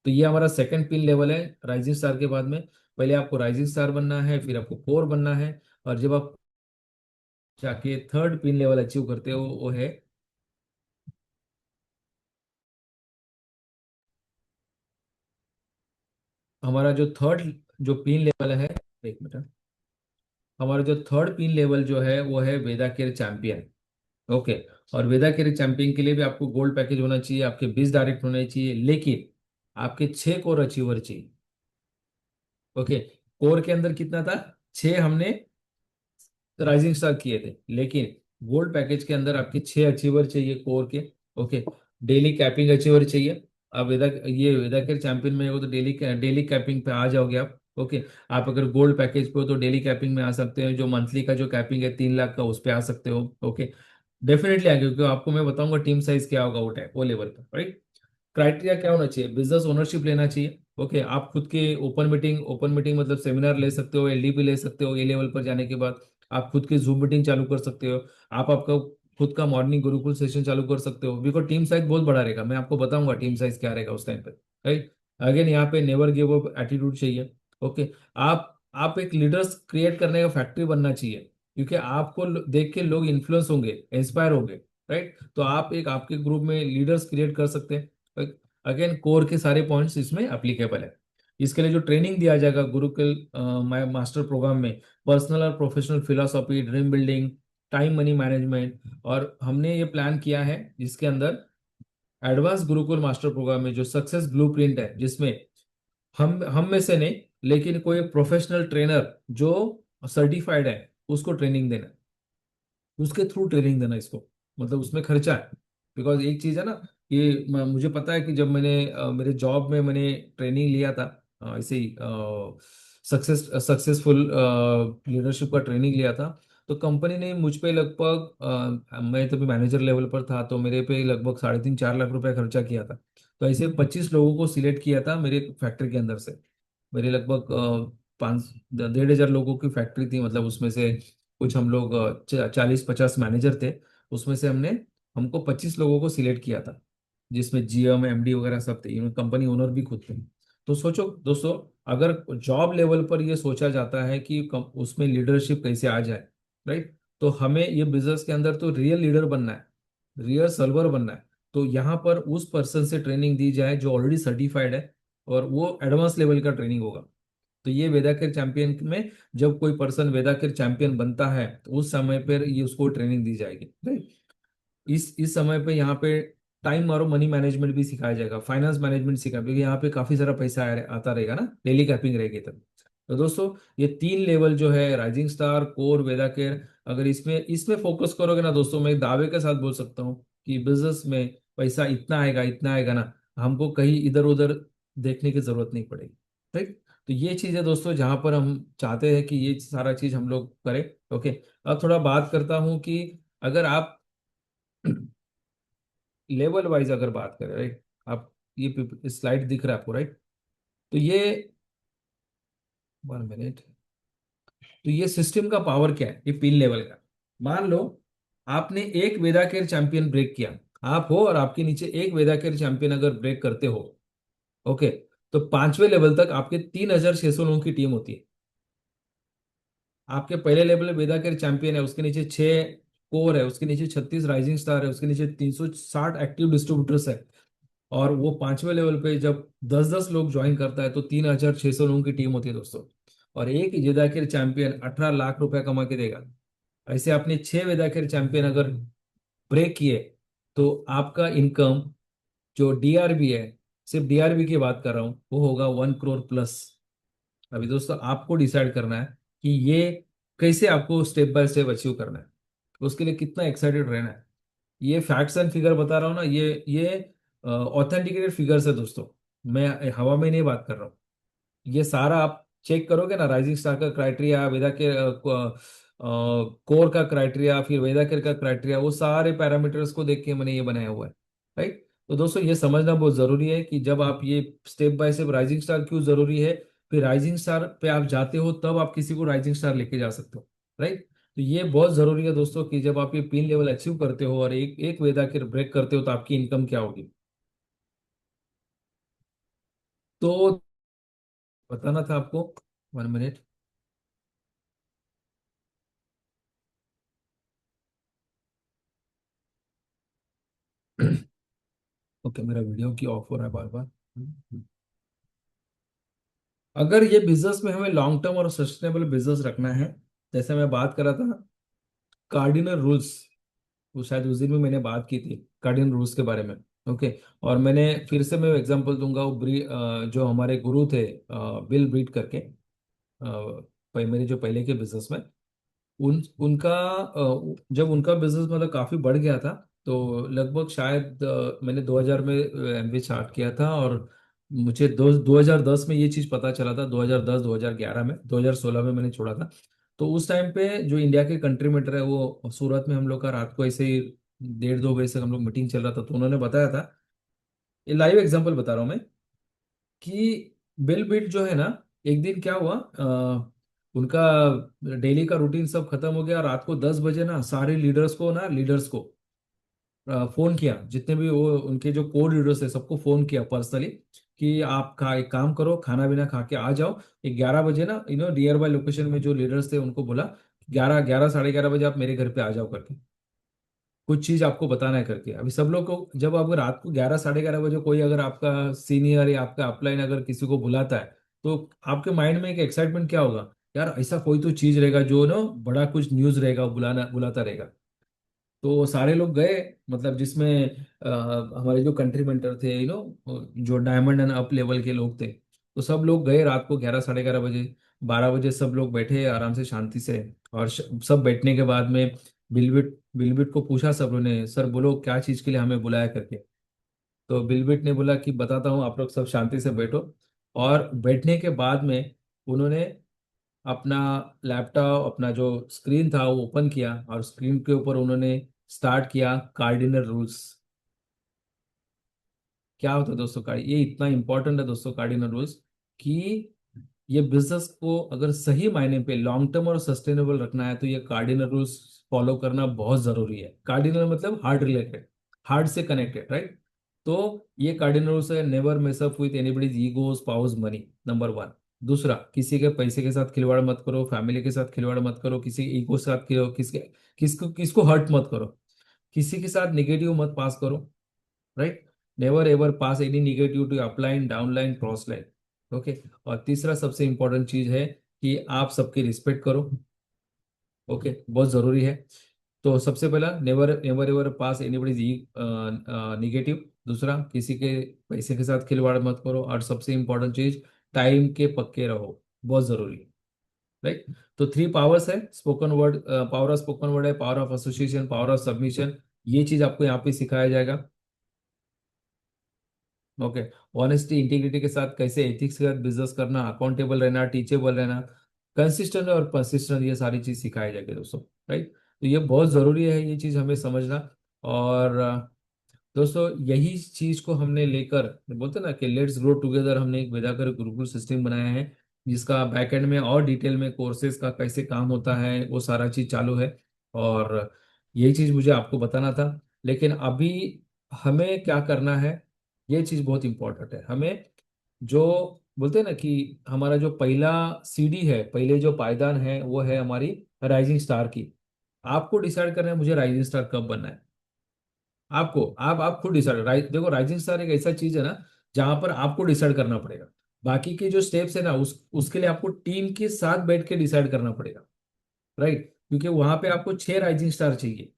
तो ये हमारा सेकंड पिन लेवल है राइजिंग स्टार के बाद में। पहले आपको राइजिंग स्टार बनना है, फिर आपको कोर बनना है, और जब आप जाके थर्ड पिन लेवल अचीव करते हो वो है हमारा जो थर्ड जो पिन लेवल है, एक मिनट, हमारा जो थर्ड पिन लेवल जो है वो है वेदा केयर चैंपियन, ओके। और वेदा केयर चैंपियन के लिए भी आपको गोल्ड पैकेज होना चाहिए, आपके 20 डायरेक्ट होने चाहिए, लेकिन आपके 6 कोर अचीवर चाहिए, ओके। कोर के अंदर कितना था? 6 हमने राइजिंग स्टार किए थे, लेकिन गोल्ड पैकेज के अंदर आपके 6 अचीवर चाहिए कोर के, ओके। डेली कैपिंग अचीवर चाहिए। अब वेदा केयर चैंपियन में हो तो डेली डेली कैपिंग पे आ जाओगे आप, ओके। आप अगर गोल्ड पैकेज पे हो तो डेली कैपिंग में आ सकते हो, जो मंथली का जो कैपिंग है 3 लाख का उस पे आ सकते हो, ओके। डेफिनेटली आगे, क्योंकि आपको मैं बताऊंगा टीम साइज क्या होगा वो टाइप वो लेवल पर, राइट। क्राइटेरिया क्या होना चाहिए? बिजनेस ओनरशिप लेना चाहिए, ओके। आप खुद के ओपन मीटिंग मतलब सेमिनार ले सकते हो, एलडीपी ले सकते हो, ए लेवल पर जाने के बाद आप खुद की जूम मीटिंग चालू कर सकते हो। आप आपका खुद का मॉर्निंग गुरुकुल सेशन चालू कर सकते हो, बिकॉज टीम साइज बहुत बड़ा रहेगा। मैं आपको बताऊंगा टीम साइज क्या रहेगा उस टाइम पे, राइट। अगेन यहाँ पे नेवर गिव अप एटीट्यूड चाहिए, ओके। आप एक लीडर्स क्रिएट करने का फैक्ट्री बनना चाहिए, क्योंकि आपको देख के लोग इन्फ्लुएंस होंगे, इंस्पायर होंगे, राइट। तो आप एक आपके ग्रुप में लीडर्स क्रिएट कर सकते हैं। अगेन कोर के सारे पॉइंट्स इसमें एप्लीकेबल है। इसके लिए जो ट्रेनिंग दिया जाएगा गुरुकुल मास्टर प्रोग्राम में, पर्सनल और professional philosophy, dream building, time money management, और हमने ये प्लान किया है जिसके अंदर एडवांस गुरुकुल मास्टर प्रोग्राम में जो सक्सेस ब्लूप्रिंट है, जिसमें हम में से नहीं, लेकिन कोई प्रोफेशनल ट्रेनर जो सर्टिफाइड है उसको ट्रेनिंग देना, उसके थ्रू ट्रेनिंग देना इसको, मतलब उसमें खर्चा है। बिकॉज एक चीज है ना, ये मुझे पता है कि जब मैंने मेरे जॉब में मैंने ट्रेनिंग लिया था, ऐसे ही सक्सेसफुल लीडरशिप का ट्रेनिंग लिया था। तो कंपनी ने मुझ पे लगभग मैं तभी मैनेजर लेवल पर था, तो मेरे पे लगभग 3.5 4 लाख रुपए खर्चा किया था। तो ऐसे 25 लोगों को सिलेक्ट किया था मेरे फैक्ट्री के अंदर से। मेरे लगभग 1,500 लोगों की फैक्ट्री थी, मतलब उसमें से कुछ हम लोग 40 50 मैनेजर थे। उसमें से हमको 25 लोगों को सिलेक्ट किया था, जिसमें जीएम एमडी वगैरह सब थे, कंपनी ओनर भी खुद थे। तो सोचो दोस्तों, अगर जॉब लेवल पर ये सोचा जाता है कि उसमें लीडरशिप कैसे आ जाए, राइट, तो हमें ये बिजनेस के अंदर तो रियल लीडर बनना है, रियल सर्वर बनना है। तो यहाँ पर उस पर्सन से ट्रेनिंग दी जाए जो ऑलरेडी सर्टिफाइड है, और वो एडवांस लेवल का ट्रेनिंग होगा। तो ये वेदाकेर चैंपियन में जब कोई पर्सन वेदाकेर चैंपियन बनता है, तो उस समय पर ये उसको ट्रेनिंग दी जाएगी, राइट। इस समय पे यहाँ पे टाइम और मनी मैनेजमेंट भी सिखाया जाएगा, फाइनेंस मैनेजमेंट सिखाया, क्योंकि यहाँ पे काफी सारा पैसा आता रहेगा ना, डेली कैपिंग रहेगी तब। तो दोस्तों, ये 3 लेवल जो है, राइजिंग स्टार, कोर, वेदा केयर, अगर इसमें इसमें फोकस करोगे ना दोस्तों, मैं दावे के साथ बोल सकता हूँ कि बिजनेस में पैसा इतना आएगा ना, हमको कहीं इधर उधर देखने की जरूरत नहीं पड़ेगी, राइट। तो ये चीज है दोस्तों, जहां पर हम चाहते हैं कि ये सारा चीज हम लोग करें। ओके, अब थोड़ा बात करता हूँ कि अगर आप लेवल वाइज अगर बात करें, राइट, आप ये स्लाइड दिख रहा है आपको, राइट। तो ये 1 मिनट, तो ये सिस्टम का पावर क्या है, ये 3 लेवल का। मान लो आपने एक वेदा केयर चैंपियन ब्रेक किया, आप हो और आपके नीचे एक वेदा केयर चैंपियन अगर ब्रेक करते हो, ओके, तो 5वें लेवल तक आपके 3,600 लोगों की टीम होती है। आपके पहले लेवल में वेदा केयर चैंपियन है, उसके नीचे 6 कोर है, उसके नीचे 36 राइजिंग स्टार है, उसके नीचे 360 एक्टिव डिस्ट्रीब्यूटर्स है। और वो 5वें लेवल पे जब 10 10 लोग ज्वाइन करता है, तो 3,600 लोगों की टीम होती है दोस्तों। और एक वेदाखेर चैंपियन 18 लाख रुपया कमा के देगा। ऐसे आपने 6 वेदाखेर चैंपियन अगर ब्रेक किए, तो आपका इनकम जो डीआरबी है, सिर्फ डीआरबी की बात कर रहा हूँ, वो होगा 1 करोड़ प्लस। अभी दोस्तों आपको डिसाइड करना है कि ये कैसे आपको स्टेप बाय स्टेप अचीव करना है, उसके लिए कितना एक्साइटेड रहना है। ये फैक्ट्स एंड फिगर बता रहा हूँ ना, ये ऑथेंटिकेटेड फिगर्स है दोस्तों, मैं हवा में नहीं बात कर रहा हूँ। ये सारा आप चेक करोगे ना, राइजिंग स्टार का क्राइटेरिया, वेदा के कोर का क्राइटेरिया, फिर वेदा केयर का क्राइटेरिया, वो सारे पैरामीटर्स को देख के मैंने ये बनाया हुआ है, राइट। तो दोस्तों, ये समझना बहुत जरूरी है कि जब आप ये step by step, rising star क्यों जरूरी है, फिर राइजिंग स्टार पे आप जाते हो तब आप किसी को राइजिंग स्टार लेके जा सकते हो, राइट। तो ये बहुत जरूरी है दोस्तों कि जब आप ये 3 लेवल अचीव करते हो और एक एक वेदा के ब्रेक करते हो, तो आपकी इनकम क्या होगी। तो बताना था आपको। 1 मिनट। ओके, मेरा वीडियो की ऑफ हो रहा है बार बार। अगर ये बिजनेस में हमें लॉन्ग टर्म और सस्टेनेबल बिजनेस रखना है, जैसे मैं बात कर रहा था कार्डिनल रूल्स, वो शायद उस दिन भी मैंने बात की थी कार्डिनल रूल्स के बारे में। ओके, और मैंने फिर से मैं एग्जांपल दूंगा, वो जो हमारे गुरु थे, बिल ब्रीट करके, मेरे जो पहले के बिजनेस में, उनका जब उनका बिजनेस मतलब काफी बढ़ गया था, तो लगभग शायद मैंने 2000 में एमबी स्टार्ट किया था, और मुझे 2010 में ये चीज पता चला था, 2010 2011 में, 2016 में मैंने छोड़ा था। तो उस टाइम पे जो इंडिया के कंट्री मेटर है, वो सूरत में हम लोग का रात को ऐसे ही 1:30 2 बजे से हम लोग मीटिंग चल रहा था, तो उन्होंने बताया था, ये लाइव एग्जांपल बता रहा हूँ मैं, कि बिल बिट जो है ना, एक दिन क्या हुआ, उनका डेली का रूटीन सब खत्म हो गया, रात को 10 बजे ना सारे लीडर्स को फोन किया, जितने भी वो उनके जो कोर लीडर्स है सबको फोन किया पर्सनली, कि आप एक काम करो, खाना पीना खा के आ जाओ। 11 बजे ना, नियर बाय लोकेशन में जो लीडर्स थे उनको बोला, 11 11 साढ़े 11 बजे आप मेरे घर पे आ जाओ करके, कुछ चीज आपको बताना है करके। अभी सब लोग को, जब आप रात को 11 साढ़े 11 बजे कोई अगर आपका सीनियर या आपका अपलाइन अगर किसी को बुलाता है, तो आपके माइंड में एक एक्साइटमेंट क्या होगा, यार ऐसा कोई तो चीज रहेगा जो ना बड़ा कुछ न्यूज रहेगा, बुलाना बुलाता रहेगा। तो सारे लोग गए, मतलब जिसमें हमारे जो कंट्री मेंटर थे, जो डायमंड एंड अप लेवल के लोग थे, तो सब लोग गए रात को 11 साढ़े 11 बजे। 12 बजे सब लोग बैठे आराम से शांति से, और सब बैठने के बाद में बिलबिट को पूछा सब लोगों ने, सर बोलो क्या चीज के लिए हमें बुलाया करके। तो बिलबिट ने बोला कि बताता हूँ, आप लोग सब शांति से बैठो। और बैठने के बाद में उन्होंने अपना लैपटॉप, अपना जो स्क्रीन था वो ओपन किया और स्क्रीन के ऊपर उन्होंने स्टार्ट किया कार्डिनल रूल्स। क्या होता है दोस्तों ये इतना इंपॉर्टेंट है दोस्तों कार्डिनल रूल्स, कि ये बिजनेस को अगर सही मायने पे लॉन्ग टर्म और सस्टेनेबल रखना है तो ये कार्डिनल रूल्स फॉलो करना बहुत जरूरी है। कार्डिनल मतलब हार्ट रिलेटेड, हार्ट से कनेक्टेड, राइट। तो ये कार्डिनल रूल्स है, never mess up with anybody's egos powers money, number one. दूसरा, किसी के पैसे के साथ खिलवाड़ मत करो, फैमिली के साथ खिलवाड़ मत करो, किसी ईगो के साथ किसके किसको हर्ट मत करो, किसी के साथ निगेटिव मत पास करो, right. Never ever pass any negative to upline downline cross line. Okay. और तीसरा सबसे इंपॉर्टेंट चीज है कि आप सबकी रिस्पेक्ट करो। ओके, बहुत जरूरी है। तो सबसे पहला, नेवर नेवर एवर पास एनीबॉडीज निगेटिव। दूसरा, किसी के पैसे के साथ खिलवाड़ मत करो। और सबसे इंपॉर्टेंट चीज, टाइम के पक्के रहो, बहुत जरूरी है, राइट। तो थ्री पावर्स है, spoken word, power of spoken word है, power of association, power of submission. ये चीज आपको यहाँ पे सिखाया जाएगा। ओके। ऑनेस्टी इंटीग्रिटी के साथ कैसे एथिक्स के साथ बिजनेस करना, अकाउंटेबल रहना, टीचेबल रहना, कंसिस्टेंट और परसिस्टेंट, ये सारी चीज सिखाई जाएगी दोस्तों, राइट। तो ये बहुत जरूरी है ये चीज हमें समझना। और दोस्तों यही चीज को हमने लेकर, बोलते हैं ना कि लेट्स ग्रो टुगेदर, हमने एक वेदाकर गुरुकुल सिस्टम बनाया है जिसका बैकएंड में और डिटेल में कोर्सेज का कैसे काम होता है वो सारा चीज चालू है। और यही चीज मुझे आपको बताना था। लेकिन अभी हमें क्या करना है, ये चीज बहुत इंपॉर्टेंट है। हमें जो बोलते हैं ना कि हमारा जो पहला सीढ़ी है, पहले जो पायदान है वो है हमारी राइजिंग स्टार की। आपको डिसाइड करना है मुझे राइजिंग स्टार कब बनना है। आपको, आप खुद डिसाइड, देखो राइजिंग स्टार एक ऐसा चीज है ना जहां पर आपको डिसाइड करना पड़ेगा। बाकी के जो स्टेप्स है ना उसके लिए आपको टीम के साथ बैठ के डिसाइड करना पड़ेगा, राइट। क्योंकि वहां पे आपको 6 राइजिंग स्टार चाहिए,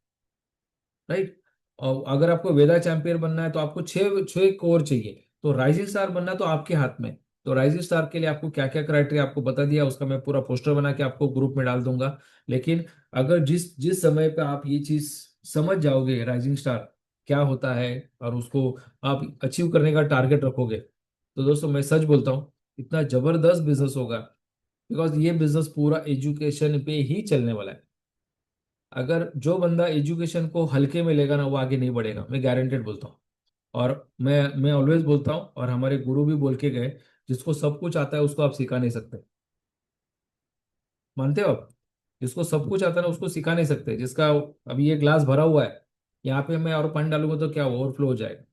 राइट। और अगर आपको वेदा चैंपियन बनना है तो आपको 6 6 कोर चाहिए। तो राइजिंग स्टार बनना तो आपके हाथ में। तो राइजिंग स्टार के लिए आपको क्या क्या क्राइटेरिया आपको बता दिया, उसका मैं पूरा पोस्टर बना के आपको ग्रुप में डाल दूंगा। लेकिन अगर जिस जिस समय पे आप ये चीज समझ जाओगे राइजिंग स्टार क्या होता है और उसको आप अचीव करने का टारगेट रखोगे, तो दोस्तों मैं सच बोलता हूँ इतना जबरदस्त बिजनेस होगा। बिकॉज ये बिजनेस पूरा एजुकेशन पे ही चलने वाला है। अगर जो बंदा एजुकेशन को हल्के में लेगा ना वो आगे नहीं बढ़ेगा, मैं गारंटेड बोलता हूँ। और मैं ऑलवेज बोलता हूँ और हमारे गुरु भी बोल के गए, जिसको सब कुछ आता है उसको आप सिखा नहीं सकते। मानते हो आप? जिसको सब कुछ आता है ना उसको सिखा नहीं सकते। जिसका अभी ये ग्लास भरा हुआ है, यहाँ पे मैं और पानी डालूंगा तो क्या ओवरफ्लो हो जाएगा,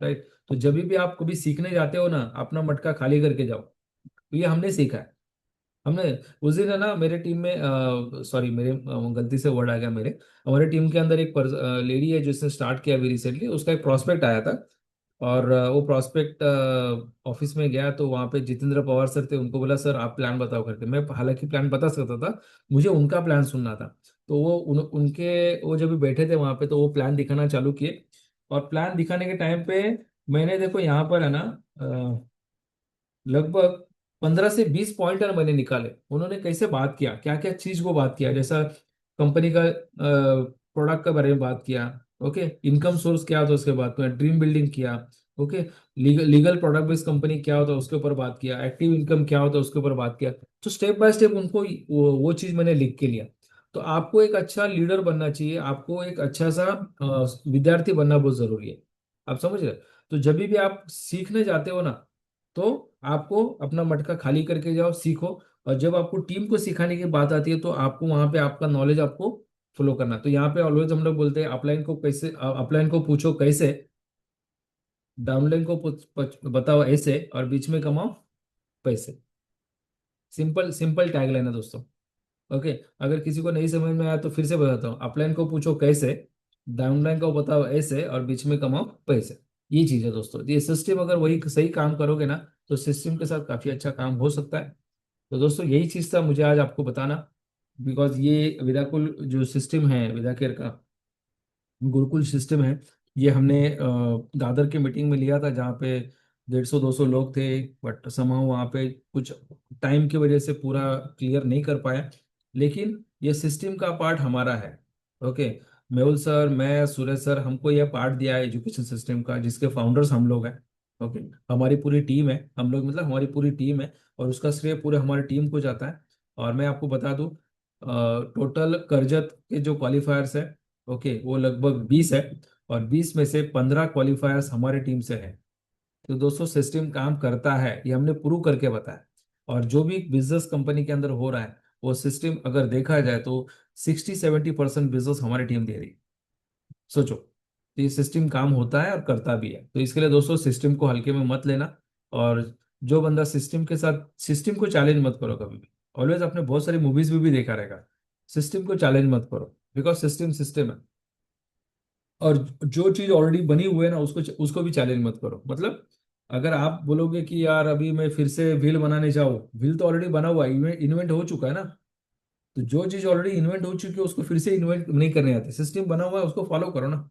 राइट। तो जब भी आप कभी सीखने जाते हो ना, अपना मटका खाली करके जाओ। तो ये हमने सीखा है। हमने उस दिन है ना मेरे टीम में, सॉरी मेरे गलती से वर्ड आ गया मेरे, हमारे टीम के अंदर एक लेडी है जिसने स्टार्ट किया अभी रिसेंटली, उसका एक प्रॉस्पेक्ट आया था। और वो प्रॉस्पेक्ट ऑफिस में गया तो वहाँ पे जितेंद्र पवार सर थे, उनको बोला सर आप प्लान बताओ करके। मैं हालांकि प्लान बता सकता था, मुझे उनका प्लान सुनना था। तो वो उनके वो जब भी बैठे थे वहाँ पे तो वो प्लान दिखाना चालू किए। और प्लान दिखाने के टाइम पे मैंने देखो यहाँ पर है ना लगभग 15 से 20 पॉइंटर मैंने निकाले। उन्होंने कैसे बात किया, क्या क्या चीज को बात किया, जैसा कंपनी का प्रोडक्ट के बारे में बात किया, ओके, इनकम सोर्स क्या होता है उसके बाद में ड्रीम बिल्डिंग किया, okay, legal product based company क्या होता है उसके ऊपर बात किया, एक्टिव इनकम क्या होता है उसके ऊपर बात किया। तो स्टेप बाय स्टेप उनको वो चीज मैंने लिख के लिया। तो आपको एक अच्छा लीडर बनना चाहिए, आपको एक अच्छा सा विद्यार्थी बनना बहुत जरूरी है। आप समझ रहे? तो जब भी आप सीखने जाते हो ना, तो आपको अपना मटका खाली करके जाओ, सीखो। और जब आपको टीम को सिखाने की बात आती है तो आपको वहां पे आपका नॉलेज आपको फ्लो करना। तो यहाँ पे ऑलवेज हम लोग बोलते हैं अपलाइन को कैसे, अपलाइन को पूछो कैसे, डाउनलाइन को बताओ ऐसे, और बीच में कमाओ पैसे। सिंपल सिंपल टैगलाइन है दोस्तों। ओके। अगर किसी को नहीं समझ में आया तो फिर से बताता हूँ, अपलाइन को पूछो कैसे, डाउनलाइन को बताओ ऐसे, और बीच में कमाओ पैसे। ये चीज है दोस्तों। ये सिस्टम अगर वही सही काम करोगे ना तो सिस्टम के साथ काफी अच्छा काम हो सकता है। तो दोस्तों यही चीज था मुझे आज आपको बताना। बिकॉज ये विदाकुल जो सिस्टम है, विदा केयर का गुरुकुल सिस्टम है, ये हमने दादर के मीटिंग में लिया था जहाँ पे 150 200 लोग थे। बट समाव वहाँ पे कुछ टाइम की वजह से पूरा क्लियर नहीं कर पाया। लेकिन ये सिस्टम का पार्ट हमारा है। ओके। मेहुल सर, मैं, सुरेश सर, हमको यह पार्ट दिया है एजुकेशन सिस्टम का, जिसके फाउंडर्स हम लोग हैं। ओके। हमारी पूरी टीम है, हम लोग मतलब हमारी पूरी टीम है। और उसका श्रेय पूरे हमारी टीम को जाता है। और मैं आपको बता दूं, टोटल करजत के जो क्वालिफायर्स है, ओके, वो लगभग 20 है, और 20 में से 15 क्वालिफायर्स हमारी टीम से है। तो दोस्तों सिस्टम काम करता है, ये हमने प्रूव करके बताया। और जो भी बिजनेस कंपनी के अंदर हो रहा है, वो सिस्टम अगर देखा जाए तो 60-70% बिजनेस हमारी टीम दे रही है। सोचो, तो ये सिस्टम काम होता है और करता भी है। तो इसके लिए दोस्तों सिस्टम को हल्के में मत लेना। और जो बंदा सिस्टम के साथ, सिस्टम को चैलेंज मत करो कभी भी। ऑलवेज आपने बहुत सारी मूवीज में भी देखा रहेगा, सिस्टम को चैलेंज मत करो, बिकॉज सिस्टम सिस्टम है। और जो चीज ऑलरेडी बनी हुई है ना, उसको उसको भी चैलेंज मत करो। मतलब अगर आप बोलोगे कि यार अभी मैं फिर से व्हील बनाने जाऊँ, व्हील तो ऑलरेडी बना हुआ है, इन्वेंट हो चुका है ना। तो जो चीज ऑलरेडी इन्वेंट हो चुकी है उसको फिर से इन्वेंट नहीं करने आती, सिस्टम बना हुआ है उसको फॉलो करो ना।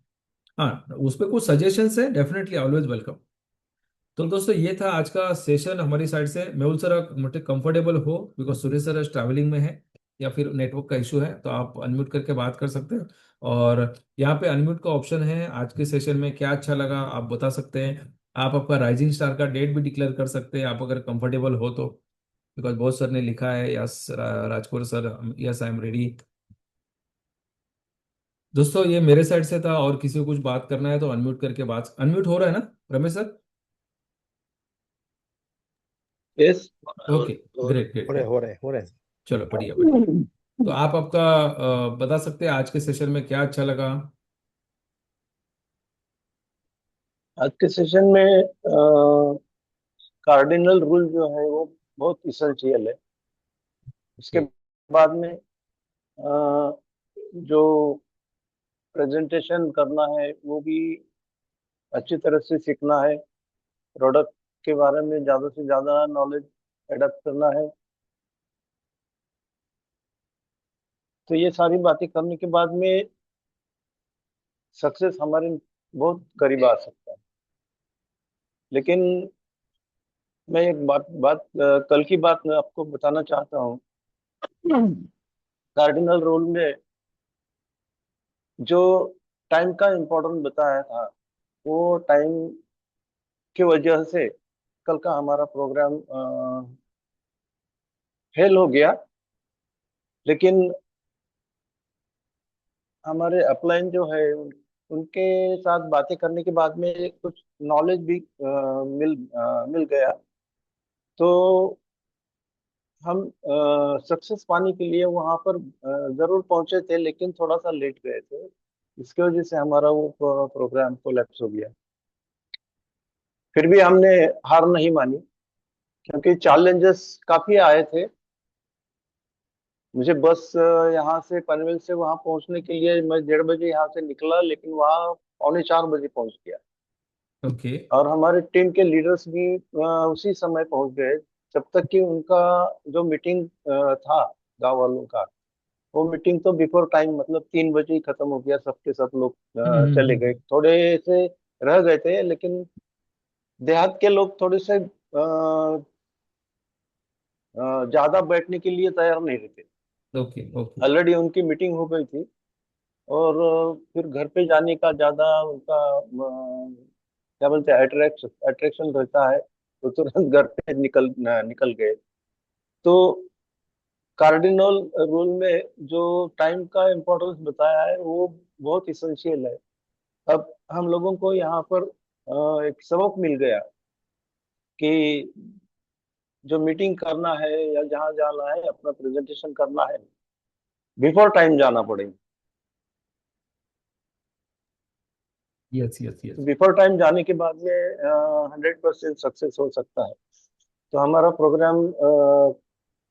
हाँ, उस पर कुछ सजेशंस है, डेफिनेटली ऑलवेज वेलकम। तो दोस्तों ये था आज का सेशन हमारी साइड से। मेहुल सर आप मुझे कंफर्टेबल हो, बिकॉज सुरेश सर आज ट्रैवलिंग में है, या फिर नेटवर्क का इशू है, तो आप अनम्यूट करके बात कर सकते हैं। और यहाँ पे अनम्यूट का ऑप्शन है। आज के सेशन में क्या अच्छा लगा आप बता सकते हैं। आप आपका राइजिंग स्टार का डेट भी डिक्लेयर कर सकते हैं, आप अगर कंफर्टेबल हो तो। बिकॉज बहुत सर ने लिखा है, yes Rajkor sir, yes I am ready. दोस्तों ये मेरे साइड से था, और किसी को कुछ बात करना है तो अनम्यूट करके बात, अनम्यूट हो रहा है ना Ramesh sir? Yes. Okay, great great great. हो रहे हैं। चलो बढ़िया बढ़िया। तो आप आपका बता सकते हैं आज के सेशन में क्या अच्छा लगा। आज के सेशन में कार्डिनल रूल जो है वो बहुत इसेंशियल है। उसके Okay. बाद में जो प्रेजेंटेशन करना है वो भी अच्छी तरह से सीखना है। प्रोडक्ट के बारे में ज़्यादा से ज़्यादा नॉलेज एडप्ट करना है। तो ये सारी बातें करने के बाद में सक्सेस हमारे बहुत करीब आ सकता है। लेकिन मैं एक बात बात कल की बात मैं आपको बताना चाहता हूँ। कार्डिनल रूल में जो टाइम का इम्पोर्टेंस बताया था, वो टाइम की वजह से कल का हमारा प्रोग्राम फेल हो गया। लेकिन हमारे अपलाइन जो है उनके साथ बातें करने के बाद में कुछ नॉलेज भी मिल गया। तो हम सक्सेस पाने के लिए वहां पर जरूर पहुंचे थे, लेकिन थोड़ा सा लेट गए थे। इसकी वजह से हमारा वो प्रोग्राम कोलैप्स हो गया। फिर भी हमने हार नहीं मानी, क्योंकि चैलेंजेस काफी आए थे। मुझे बस यहाँ से पनवेल से वहां पहुंचने के लिए मैं 1:30 बजे यहाँ से निकला, लेकिन वहाँ 3:45 बजे पहुंच गया। ओके। और हमारे टीम के लीडर्स भी उसी समय पहुंच गए, जब तक कि उनका जो मीटिंग था गांव वालों का, वो मीटिंग तो बिफोर टाइम मतलब 3 बजे ही खत्म हो गया। सबके सब लोग चले गए। थोड़े से रह गए थे, लेकिन देहात के लोग थोड़े से ज्यादा बैठने के लिए तैयार नहीं रहते। Okay okay. ऑलरेडी उनकी मीटिंग हो गई थी, और फिर घर पे जाने का ज्यादा उनका क्या बोलते हैं, अट्रैक्शन अट्रैक्शन रहता है, तो तुरंत घर पे निकल गए। तो कार्डिनल रूल में जो टाइम का इम्पोर्टेंस बताया है वो बहुत इसेंशियल है। अब हम लोगों को यहाँ पर एक सबक मिल गया कि जो मीटिंग करना है या जहाँ जाना है, अपना प्रेजेंटेशन करना है, बिफोर टाइम जाना पड़ेगा। Yes yes yes. Before time जाने के बाद में 100% सक्सेस हो सकता है। तो हमारा प्रोग्राम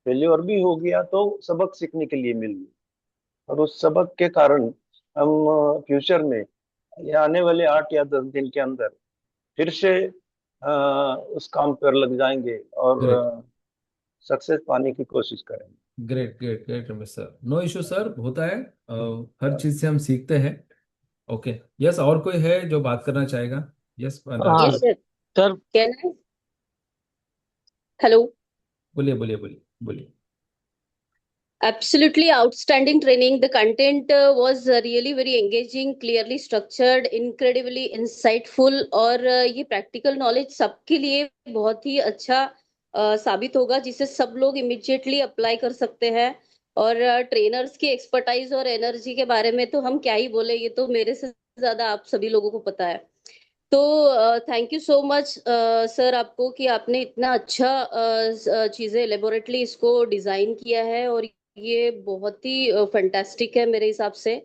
फेल्योर भी हो गया, तो सबक सीखने के लिए मिल गया। और उस सबक के कारण हम फ्यूचर में या आने वाले 8 या 10 दिन के अंदर फिर से उस काम पर लग जाएंगे और ग्रेट सक्सेस पाने की कोशिश करेंगे। Great great great Ramesh sir, no issue sir, होता है। हर चीज से हम सीखते हैं। ओके। यस, और कोई है जो बात करना चाहेगा? यस हाँ yes Rajkumar, sir, sir. Can I? Hello. बोलिए बोलिए बोलिए बोलिए। Absolutely outstanding training. The content was really very engaging, clearly structured, incredibly insightful, और ये practical knowledge सबके लिए बहुत ही अच्छा साबित होगा, जिसे सब लोग इमिडिएटली अप्लाई कर सकते हैं। और ट्रेनर्स की एक्सपर्टाइज और एनर्जी के बारे में तो हम क्या ही बोले, ये तो मेरे से ज्यादा आप सभी लोगों को पता है। तो thank you so much sir आपको, कि आपने इतना अच्छा चीजें लेबोरेटली इसको डिजाइन किया है, और ये बहुत ही फैंटास्टिक है मेरे हिसाब से।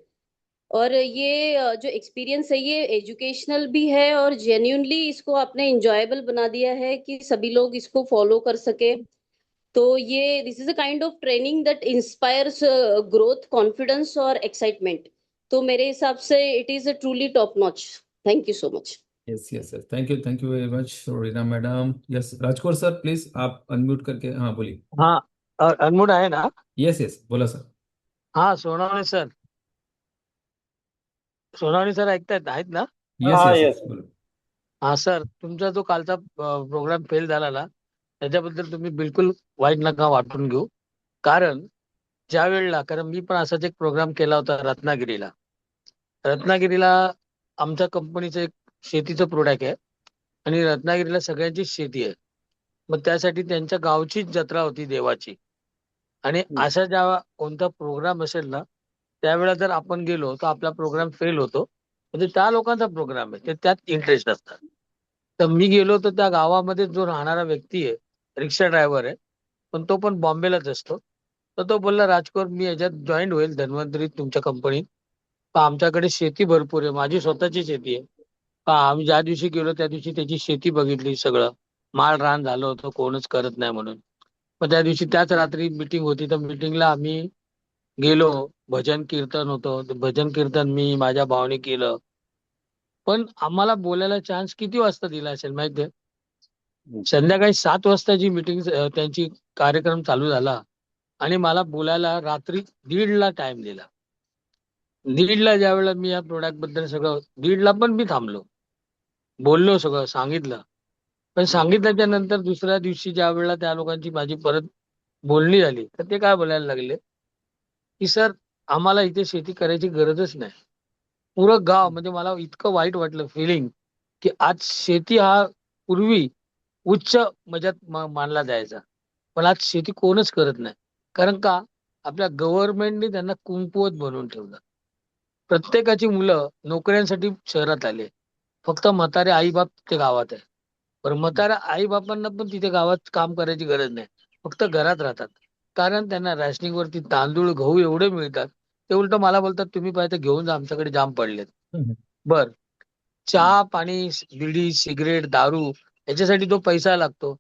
और ये जो एक्सपीरियंस है ये एजुकेशनल भी है, और जेन्यूनली इसको आपने इंजॉयबल बना दिया है कि सभी लोग इसको फॉलो कर सके। तो ये this is a kind of training that inspires growth, confidence और एक्साइटमेंट। तो मेरे हिसाब से it is a truly top notch. Thank you so much. Yes yes yes, thank you very much Reena madam. Yes Rajkor sir, please आप unmute करके हाँ बोलिए। हाँ, और अनमुड आहे ना? यस यस बोला सर। हा, सोनावणे सर. सोनावणे सर ऐकतायत आहेत ना? यस हाँ यस यस। यस बोलो। हा सर, तुमचा जो कालचा प्रोग्राम फेल झाला ना, त्याच्याबद्दल तुम्ही बिलकुल वाईट नका वाटून घेऊ. कारण ज्या वेळेला, कारण मी पण असाच एक प्रोग्राम केला होता रत्नागिरीला. रत्नागिरीला आमच्या कंपनीचं एक शेतीचं प्रोडक्ट आहे, आणि रत्नागिरीला सगळ्यांची शेती आहे. मग त्यासाठी त्यांच्या गावचीच जत्रा होती देवाची. आणि अशा जेव्हा कोणता प्रोग्राम असेल ना, त्यावेळेला जर आपण गेलो तर आपला प्रोग्राम फेल होतो. म्हणजे त्या लोकांचा प्रोग्राम आहे, ते त्यात इंटरेस्ट असतात. तर मी गेलो तर त्या गावामध्ये जो राहणारा व्यक्ती आहे, रिक्षा ड्रायव्हर आहे, पण तो पण बॉम्बेलाच असतो. तर तो बोलला, राजकोर मी याच्यात जॉईन होईल धन्वंतरी तुमच्या कंपनीत. पण आमच्याकडे शेती भरपूर आहे, माझी स्वतःची शेती आहे. आम्ही ज्या दिवशी गेलो त्या दिवशी त्याची शेती बघितली, सगळं माळ रान झालं होतं, कोणच करत नाही म्हणून. मग त्या दिवशी त्याच रात्री मीटिंग होती, तर मीटिंगला आम्ही गेलो. भजन कीर्तन होतं, ते भजन कीर्तन मी माझ्या भावाने केलं. पण आम्हाला बोलायला चान्स किती वाजता दिला असेल माहितीये? संध्याकाळी 7 वाजता जी मीटिंग त्यांची कार्यक्रम चालू झाला, आणि मला बोलायला रात्री 1:30ला टाइम दिला. 1:30ला ज्या वेळेला मी या प्रोडक्ट बद्दल सगळं, 1:30ला पण मी थांबलो, बोललो, सगळं सांगितलं. पण सांगितल्याच्या नंतर दुसऱ्या दिवशी ज्या वेळेला त्या लोकांची माझी परत बोलणी झाली, तर ते काय बोलायला लागले की सर, आम्हाला इथे शेती करायची गरजच नाही. पुरं गाव, म्हणजे मला इतकं वाईट वाटलं फिलिंग, की आज शेती हा पूर्वी उच्च मजात मानला जायचा, पण आज शेती कोणच करत नाही. कारण का? आपल्या गव्हर्नमेंटने त्यांना कुंपवत बनवून ठेवलं. प्रत्येकाची मुलं नोकऱ्यांसाठी शहरात आले, फक्त म्हातारे आई बाप ते गावात आहे. पण म्हाताऱ्या आई बापांना पण तिथे गावात काम करायची गरज नाही, फक्त घरात राहतात. कारण त्यांना रॅशनिंग वरती तांदूळ गहू एवढे मिळतात, ते उलट मला बोलतात तुम्ही पाहिजे घेऊन जा, आमच्याकडे जाम पडलेत. बर, चहा पाणी, बिडी सिगरेट दारू, याच्यासाठी जो पैसा लागतो,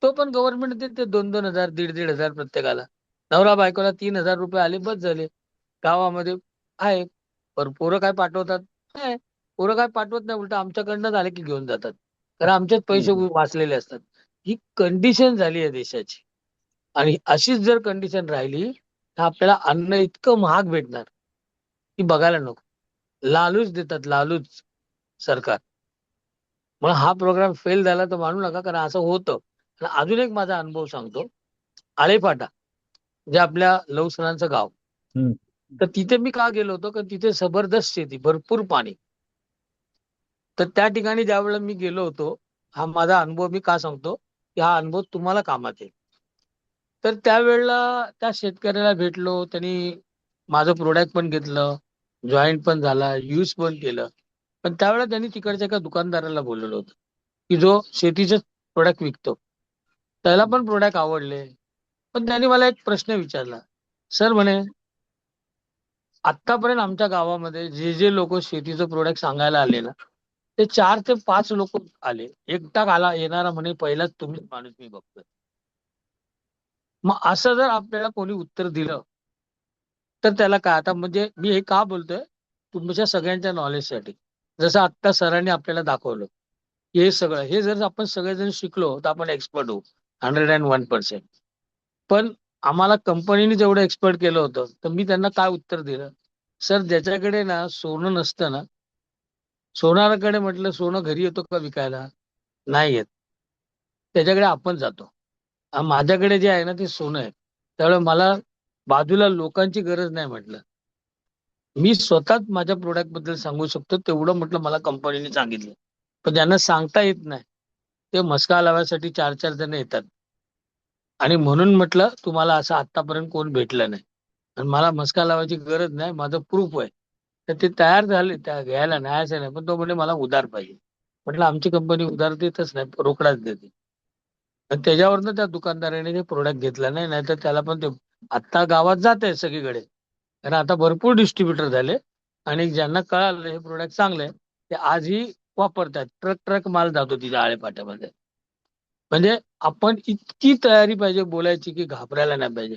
तो पण गव्हर्नमेंट देते 2-2 हजार 1,500 प्रत्येकाला. नवरा बायकोला 3,000 रुपये आले, बस झाले. गावामध्ये आहे. पण पोरं काय पाठवतात? नाही, पोरं काय पाठवत नाही, उलट आमच्याकडनं झाले की घेऊन जातात, कारण आमचेच पैसे वाचलेले असतात. ही कंडिशन झाली आहे देशाची. आणि अशीच जर कंडिशन राहिली तर आपल्याला अन्न इतकं महाग भेटणार की बघायला नको. लालूच देतात, लालूच सरकार. मग हा प्रोग्राम फेल झाला तर मानू नका, कारण असं होतं. आणि अजून एक माझा अनुभव सांगतो. आळेफाटा, जे आपल्या लव सरांचं गाव, तर तिथे मी का गेलो होतो, कारण तिथे जबरदस्त शेती, भरपूर पाणी. तर त्या ठिकाणी ज्या वेळेला मी गेलो होतो, हा माझा अनुभव मी का सांगतो, की हा अनुभव तुम्हाला कामात येईल. तर त्यावेळेला त्या शेतकऱ्याला भेटलो, त्यांनी माझं प्रोडक्ट पण घेतलं, जॉईंट पण झाला, यूज पण केलं. पण त्यावेळेला त्यांनी तिकडच्या एका दुकानदाराला बोलवलं होतं, की जो शेतीचे प्रोडक्ट विकतो, त्याला पण प्रोडक्ट आवडले. पण त्यांनी मला एक प्रश्न विचारला, सर म्हणे, आतापर्यंत आमच्या गावामध्ये जे जे लोक शेतीचं प्रोडक्ट सांगायला आले ना, ते 4 ते 5 लोक आले, एकटा आला येणारा म्हणे पहिलाच तुम्हीच माणूस मी बघतोय. मग असं जर आपल्याला कोणी उत्तर दिलं तर त्याला काय, आता म्हणजे मी हे का बोलतोय, तुमच्या सगळ्यांच्या नॉलेजसाठी. जसं आत्ता सरांनी आपल्याला दाखवलं, हे सगळं, हे जर आपण सगळेजण शिकलो तर आपण एक्सपर्ट होऊ 101%. पण आम्हाला कंपनीने जेवढं एक्सपर्ट केलं होतं, तर मी त्यांना काय उत्तर दिलं, सर ज्याच्याकडे ना सोनं नसतं ना, सोनाराकडे म्हटलं सोनं घरी येतो का विकायला? नाही येत. त्याच्याकडे आपण जातो. माझ्याकडे जे आहे ना ते सोनं आहे, त्यामुळे मला बाजूला लोकांची गरज नाही म्हटलं. मी स्वतःच माझ्या प्रोडक्ट बद्दल सांगू शकतो, तेवढं म्हटलं मला कंपनीने सांगितलं. पण ज्यांना सांगता येत नाही, ते मस्का लावायसाठी 4-4 जण येतात. आणि म्हणून म्हटलं तुम्हाला असं आतापर्यंत कोण भेटलं नाही, आणि मला मस्का लावायची गरज नाही, माझं प्रूफ आहे. तर ते तयार झाले त्या घ्यायला, नाही असं नाही, पण तो म्हणजे मला उधार पाहिजे. म्हटलं आमची कंपनी उधार देतच नाही, रोकडाच देते. आणि त्याच्यावरनं त्या दुकानदाराने ते प्रोडक्ट घेतला नाही, नाहीतर त्याला पण ते आत्ता गावात जात आहे सगळीकडे. कारण आता भरपूर डिस्ट्रीब्युटर झाले, आणि ज्यांना कळालं हे प्रोडक्ट चांगलं आहे ते आजही वापरतात. ट्रक ट्रक माल जातो तिच्या आळेपाट्यामध्ये. म्हणजे आपण इतकी तयारी पाहिजे बोलायची की घाबरायला नाही पाहिजे.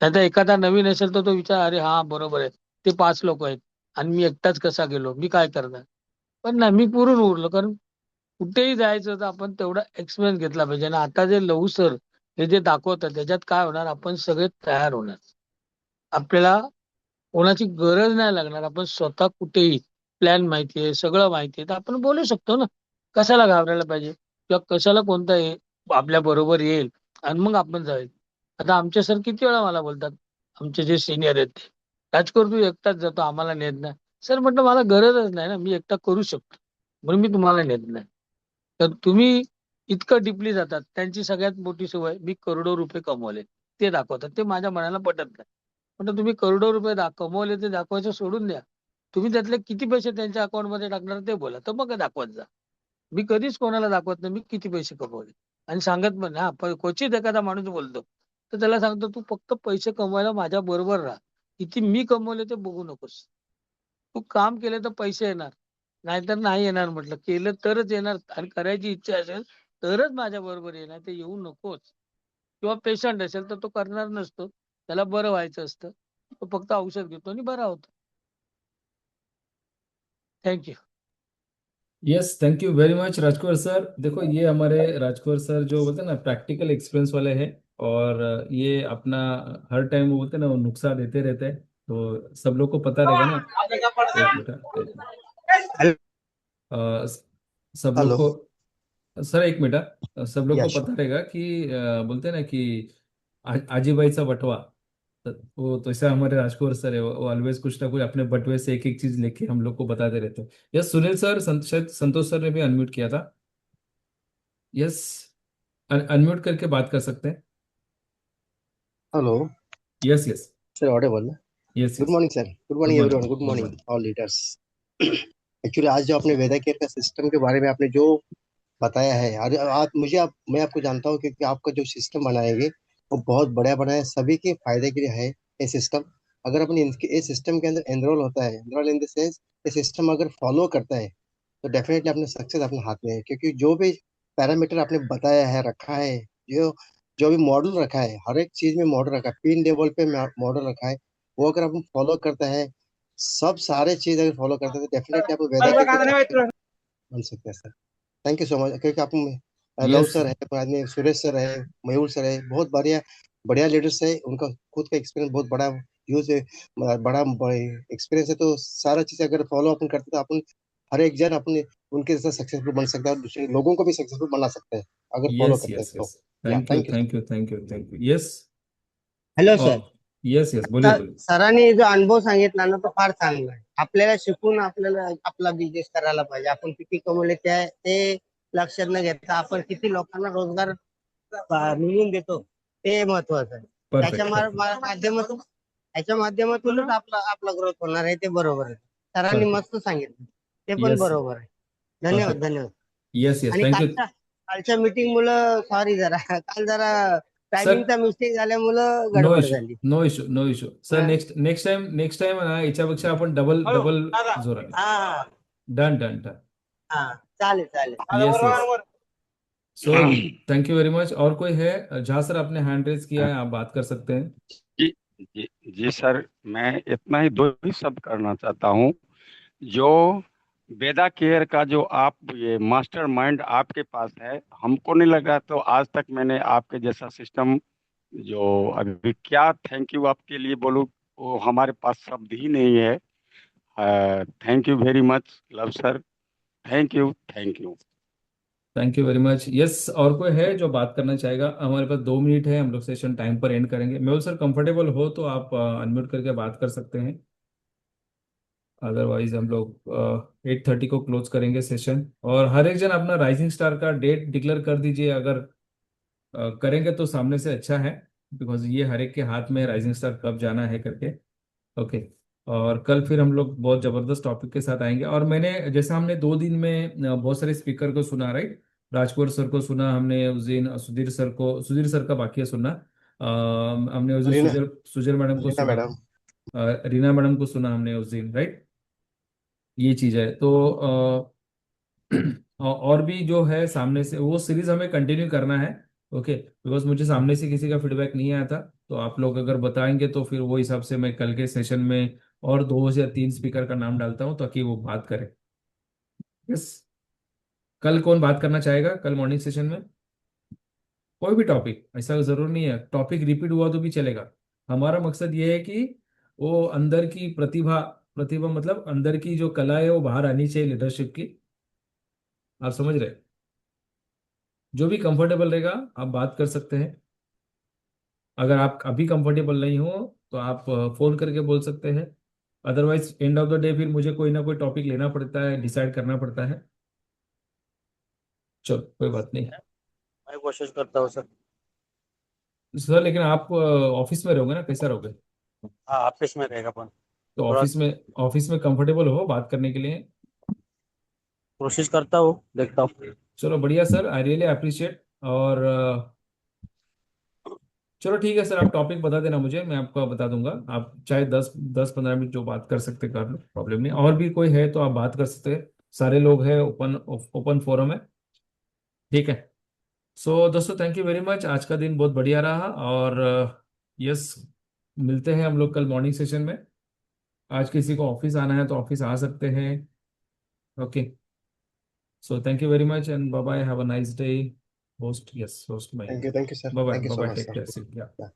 आता एखादा नवीन असेल तर तो विचार, अरे हा बरोबर आहे, ते 5 लोक आहेत आणि मी एकटाच कसा गेलो, मी काय करणार. पण नाही, मी पुरून उरलो. कारण कुठेही जायचं तर आपण तेवढा एक्सपिरियन्स घेतला पाहिजे. आणि आता जे लहू सर हे जे दाखवतात त्याच्यात काय होणार, आपण सगळे तयार होणार. आपल्याला कोणाची गरज नाही लागणार. आपण स्वतः कुठेही प्लॅन माहिती आहे, सगळं माहिती आहे, तर आपण बोलू शकतो ना. कशाला घाबरायला पाहिजे, किंवा कशाला कोणता आपल्या बरोबर येईल आणि मग आपण जाईल. आता आमचे सर किती वेळा मला बोलतात, आमचे जे सिनियर आहेत ते, राजकोर तू एकटाच जातो, आम्हाला नेत नाही. सर म्हटलं मला गरजच नाही ना, मी एकटा करू शकतो, म्हणून मी तुम्हाला नेत नाही. तर तुम्ही इतकं डीपली जातात. त्यांची सगळ्यात मोठी सवय, मी करोडो रुपये कमवले ते दाखवतात. ते माझ्या मनाला पटत नाही. म्हटलं तुम्ही करोडो रुपये कमवले ते दाखवायचं सोडून द्या. तुम्ही त्यातले किती पैसे त्यांच्या अकाउंटमध्ये टाकणार ते बोला, तर मग दाखवत जा. मी कधीच कोणाला दाखवत नाही मी किती पैसे कमवले. आणि सांगत पण नाही. हा, क्वचित एखादा माणूस बोलतो तर त्याला सांगतो, तू फक्त पैसे कमवायला माझ्या बरोबर राहा, किती मी कमवले ते बघू नकोस. तू काम केले तर पैसे येणार, नाहीतर नाही येणार. म्हटलं केलं तरच येणार, आणि करायची इच्छा असेल तरच माझ्या बरोबर येणार, ते येऊ नकोच. किंवा पेशंट असेल तर तो करणार नसतो, त्याला बरं व्हायचं असतं, तो फक्त औषध घेतो आणि बरा होतो. Thank you. Yes, thank you very much Rajkumar sir. देखो ये हमारे राजकुमार सर जो बोलते हैं ना प्रैक्टिकल एक्सपीरियंस वाले हैं, और ये अपना हर टाइम वो बोलते हैं ना वो नुस्खा देते रहते हैं, तो सब लोग को पता रहेगा ना। एक मिनट, एक मिनट। अ, सब लोग हेलो। को सर एक मिनट, सब लोग को यस। पता रहेगा कि बोलते हैं ना कि आजीबाईचा बटवा, तो वो तो ऐसा हमारे राजकुमार सर है, वो ऑलवेज कुछ ना कुछ अपने बटवे से एक एक चीज लेके हम लोग को बताते रहते हैं। यस सुनील सर, शायद संतोष सर ने भी अनम्यूट किया था। यस, अनम्यूट करके बात कर सकते हैं। Hello yes yes. Sir, Audible? Yes good yes. Morning sir, good good morning morning, everyone, good good morning morning. All leaders. Actually आज जो आपने वेदा केयर का सिस्टम के बारे में आपने जो बताया है, और आज मैं आपको जानता हूँ क्योंकि आपका जो सिस्टम बनाएंगे वो बहुत बढ़िया बना है, सभी के फायदे के लिए है ये सिस्टम। अगर अपन इस सिस्टम के अंदर एनरोल होता है, एनरोल इन द सेंस ये सिस्टम अगर फॉलो करता है, तो डेफिनेटली अपने सक्सेस अपने हाथ में है। क्योंकि जो भी पैरामीटर आपने बताया है, रखा है, जो जो भी मॉडल रखा है, हर एक चीज में मॉडल रखा है, पिन लेवल पे मॉडल रखा है, वो अगर अपन फॉलो करता है, सब सारे चीज अगर फॉलो करते हैं, तो डेफिनेटली आप वेदा के बन सकते हैं sir. Thank you so much. क्योंकि आप लव यस सर है, बाद में सुरेश सर है, मयूर सर है, बहुत बढ़िया बढ़िया लीडर्स है। उनका खुद का एक्सपीरियंस बहुत बड़ा यूज है, बड़ा एक्सपीरियंस है। तो सारा चीज अगर फॉलो अपन करते तो अपन हर एक जन अपने उनके जैसा सक्सेसफुल बन सकता है, और दूसरे लोगों को भी सक्सेसफुल बना सकते हैं अगर फॉलो यस करते हैं यस तो। Yes. Yeah thank you thank you thank you thank you thank you. Yes. Hello oh sir. Yes yes, बोलिए आता बोलिए। सरांनी जो अनुभव सांगितला ना तो फार चांगला आहे. आपल्याला शिकून आपल्याला आपला बिझनेस करायला पाहिजे. आपण किती कमवले ते लक्षात न घेता आपण किती लोकांना रोजगार मिळवून देतो ते महत्वाचं आहे. त्याच्या परफेक्ट परफेक्ट माध्यमातून त्याच्या माध्यमातूनच आपला आपला ग्रोथ होणार आहे, ते बरोबर आहे. सरांनी परफेक्ट। मस्त सांगितलं, ते पण यस बरोबर आहे. धन्यवाद परफेक्ट। धन्यवाद. यस यस, आणि थैंक यू कालच्या मीटिंग मुलं सॉरी जरा काल जरा सर। टायमिंगचा मिस्टेक झाल्यामुळं नो गडबड इशू, झाली. No issue, no issue sir. हा नेक्स्ट टाइम ना याच्यापेक्षा आपण डबल डबल जोराने। हा डन डन डन। हा चालेल चालेल. Yes yes. So thank you very much. और कोई है? जहाँ सर आपने हैंड रेज किया है, आप बात कर सकते हैं। जी जी जी सर, मैं इतना ही दो ही शब्द करना चाहता हूँ। जो वेदा केयर का जो आप ये मास्टर माइंड आपके पास है, हमको नहीं लगा तो आज तक मैंने आपके जैसा सिस्टम जो अभी क्या थैंक यू आपके लिए बोलूँ, वो हमारे पास शब्द ही नहीं है। Thank you very much love sir. Thank you thank you. Thank you very much. Yes, और कोई है जो बात करना चाहेगा? हमारे पास 2 मिनट है, हम लोग सेशन टाइम पर एंड करेंगे। मेहुल सर कंफर्टेबल हो तो आप अनम्यूट करके बात कर सकते हैं, अदरवाइज हम लोग 8:30 को क्लोज करेंगे सेशन। और हर एक जन अपना राइजिंग स्टार का डेट डिक्लेयर कर दीजिए, अगर करेंगे तो सामने से अच्छा है, बिकॉज ये हर एक के हाथ में राइजिंग स्टार कब जाना है करके। ओके। और कल फिर हम लोग बहुत जबरदस्त टॉपिक के साथ आएंगे। और मैंने जैसे हमने 2 दिन में बहुत सारे स्पीकर को सुना, राइट। राजकुमार सर को सुना हमने उस दिन, सुधीर सर का बाकी है सुनना। हमने उस दिन रीना, सुजल मैडम को रीना सुना। मैडम। रीना मैडम को सुना हमने उस दिन, राइट। ये चीज है तो और भी जो है सामने से वो सीरीज हमें कंटिन्यू करना है। ओके, बिकॉज मुझे सामने से किसी का फीडबैक नहीं आया था, तो आप लोग अगर बताएंगे तो फिर वो हिसाब से मैं कल के सेशन में और 2 या 3 स्पीकर का नाम डालता हूँ ताकि वो बात करें। यस। कल कौन बात करना चाहेगा कल मॉर्निंग सेशन में? कोई भी टॉपिक, ऐसा जरूर नहीं है टॉपिक रिपीट हुआ तो भी चलेगा। हमारा मकसद ये है कि वो अंदर की प्रतिभा, प्रतिभा मतलब अंदर की जो कला है वो बाहर आनी चाहिए, लीडरशिप की। आप समझ रहे? जो भी कंफर्टेबल रहेगा आप बात कर सकते हैं। अगर आप अभी कंफर्टेबल नहीं हो तो आप फोन करके बोल सकते हैं। Otherwise end of the day फिर मुझे कोई ना कोई टॉपिक लेना पड़ता है, डिसाइड करना पड़ता है। चलो कोई बात नहीं। मैं कोशिश करता हूँ सर। सर लेकिन आप ऑफिस में रहोगे ना, कैसा रहोगे? हाँ, ऑफिस में रहेगा अपन। तो थोड़ा ऑफिस में कंफर्टेबल हो बात करने के लिए? कोशिश करता हूँ, देखता हूँ। चलो बढ़िया सर, आई रियली अप्रिशिएट। और चलो ठीक है सर, आप टॉपिक बता देना मुझे, मैं आपको बता दूंगा। आप चाहे 10-15 मिनट जो बात कर सकते कर लो, प्रॉब्लम नहीं। और भी कोई है तो आप बात कर सकते हैं, सारे लोग हैं, ओपन ओपन फोरम है। ठीक है। सो दोस्तों, थैंक यू वेरी मच। आज का दिन बहुत बढ़िया रहा। और यस, मिलते हैं हम लोग कल मॉर्निंग सेशन में। आज किसी को ऑफिस आना है तो ऑफिस आ सकते हैं। Okay. So thank you very much and bye bye, have a nice day. Host, yes host my. Thank you sir, bye bye thank you bye so bye, much take sir. Care, या।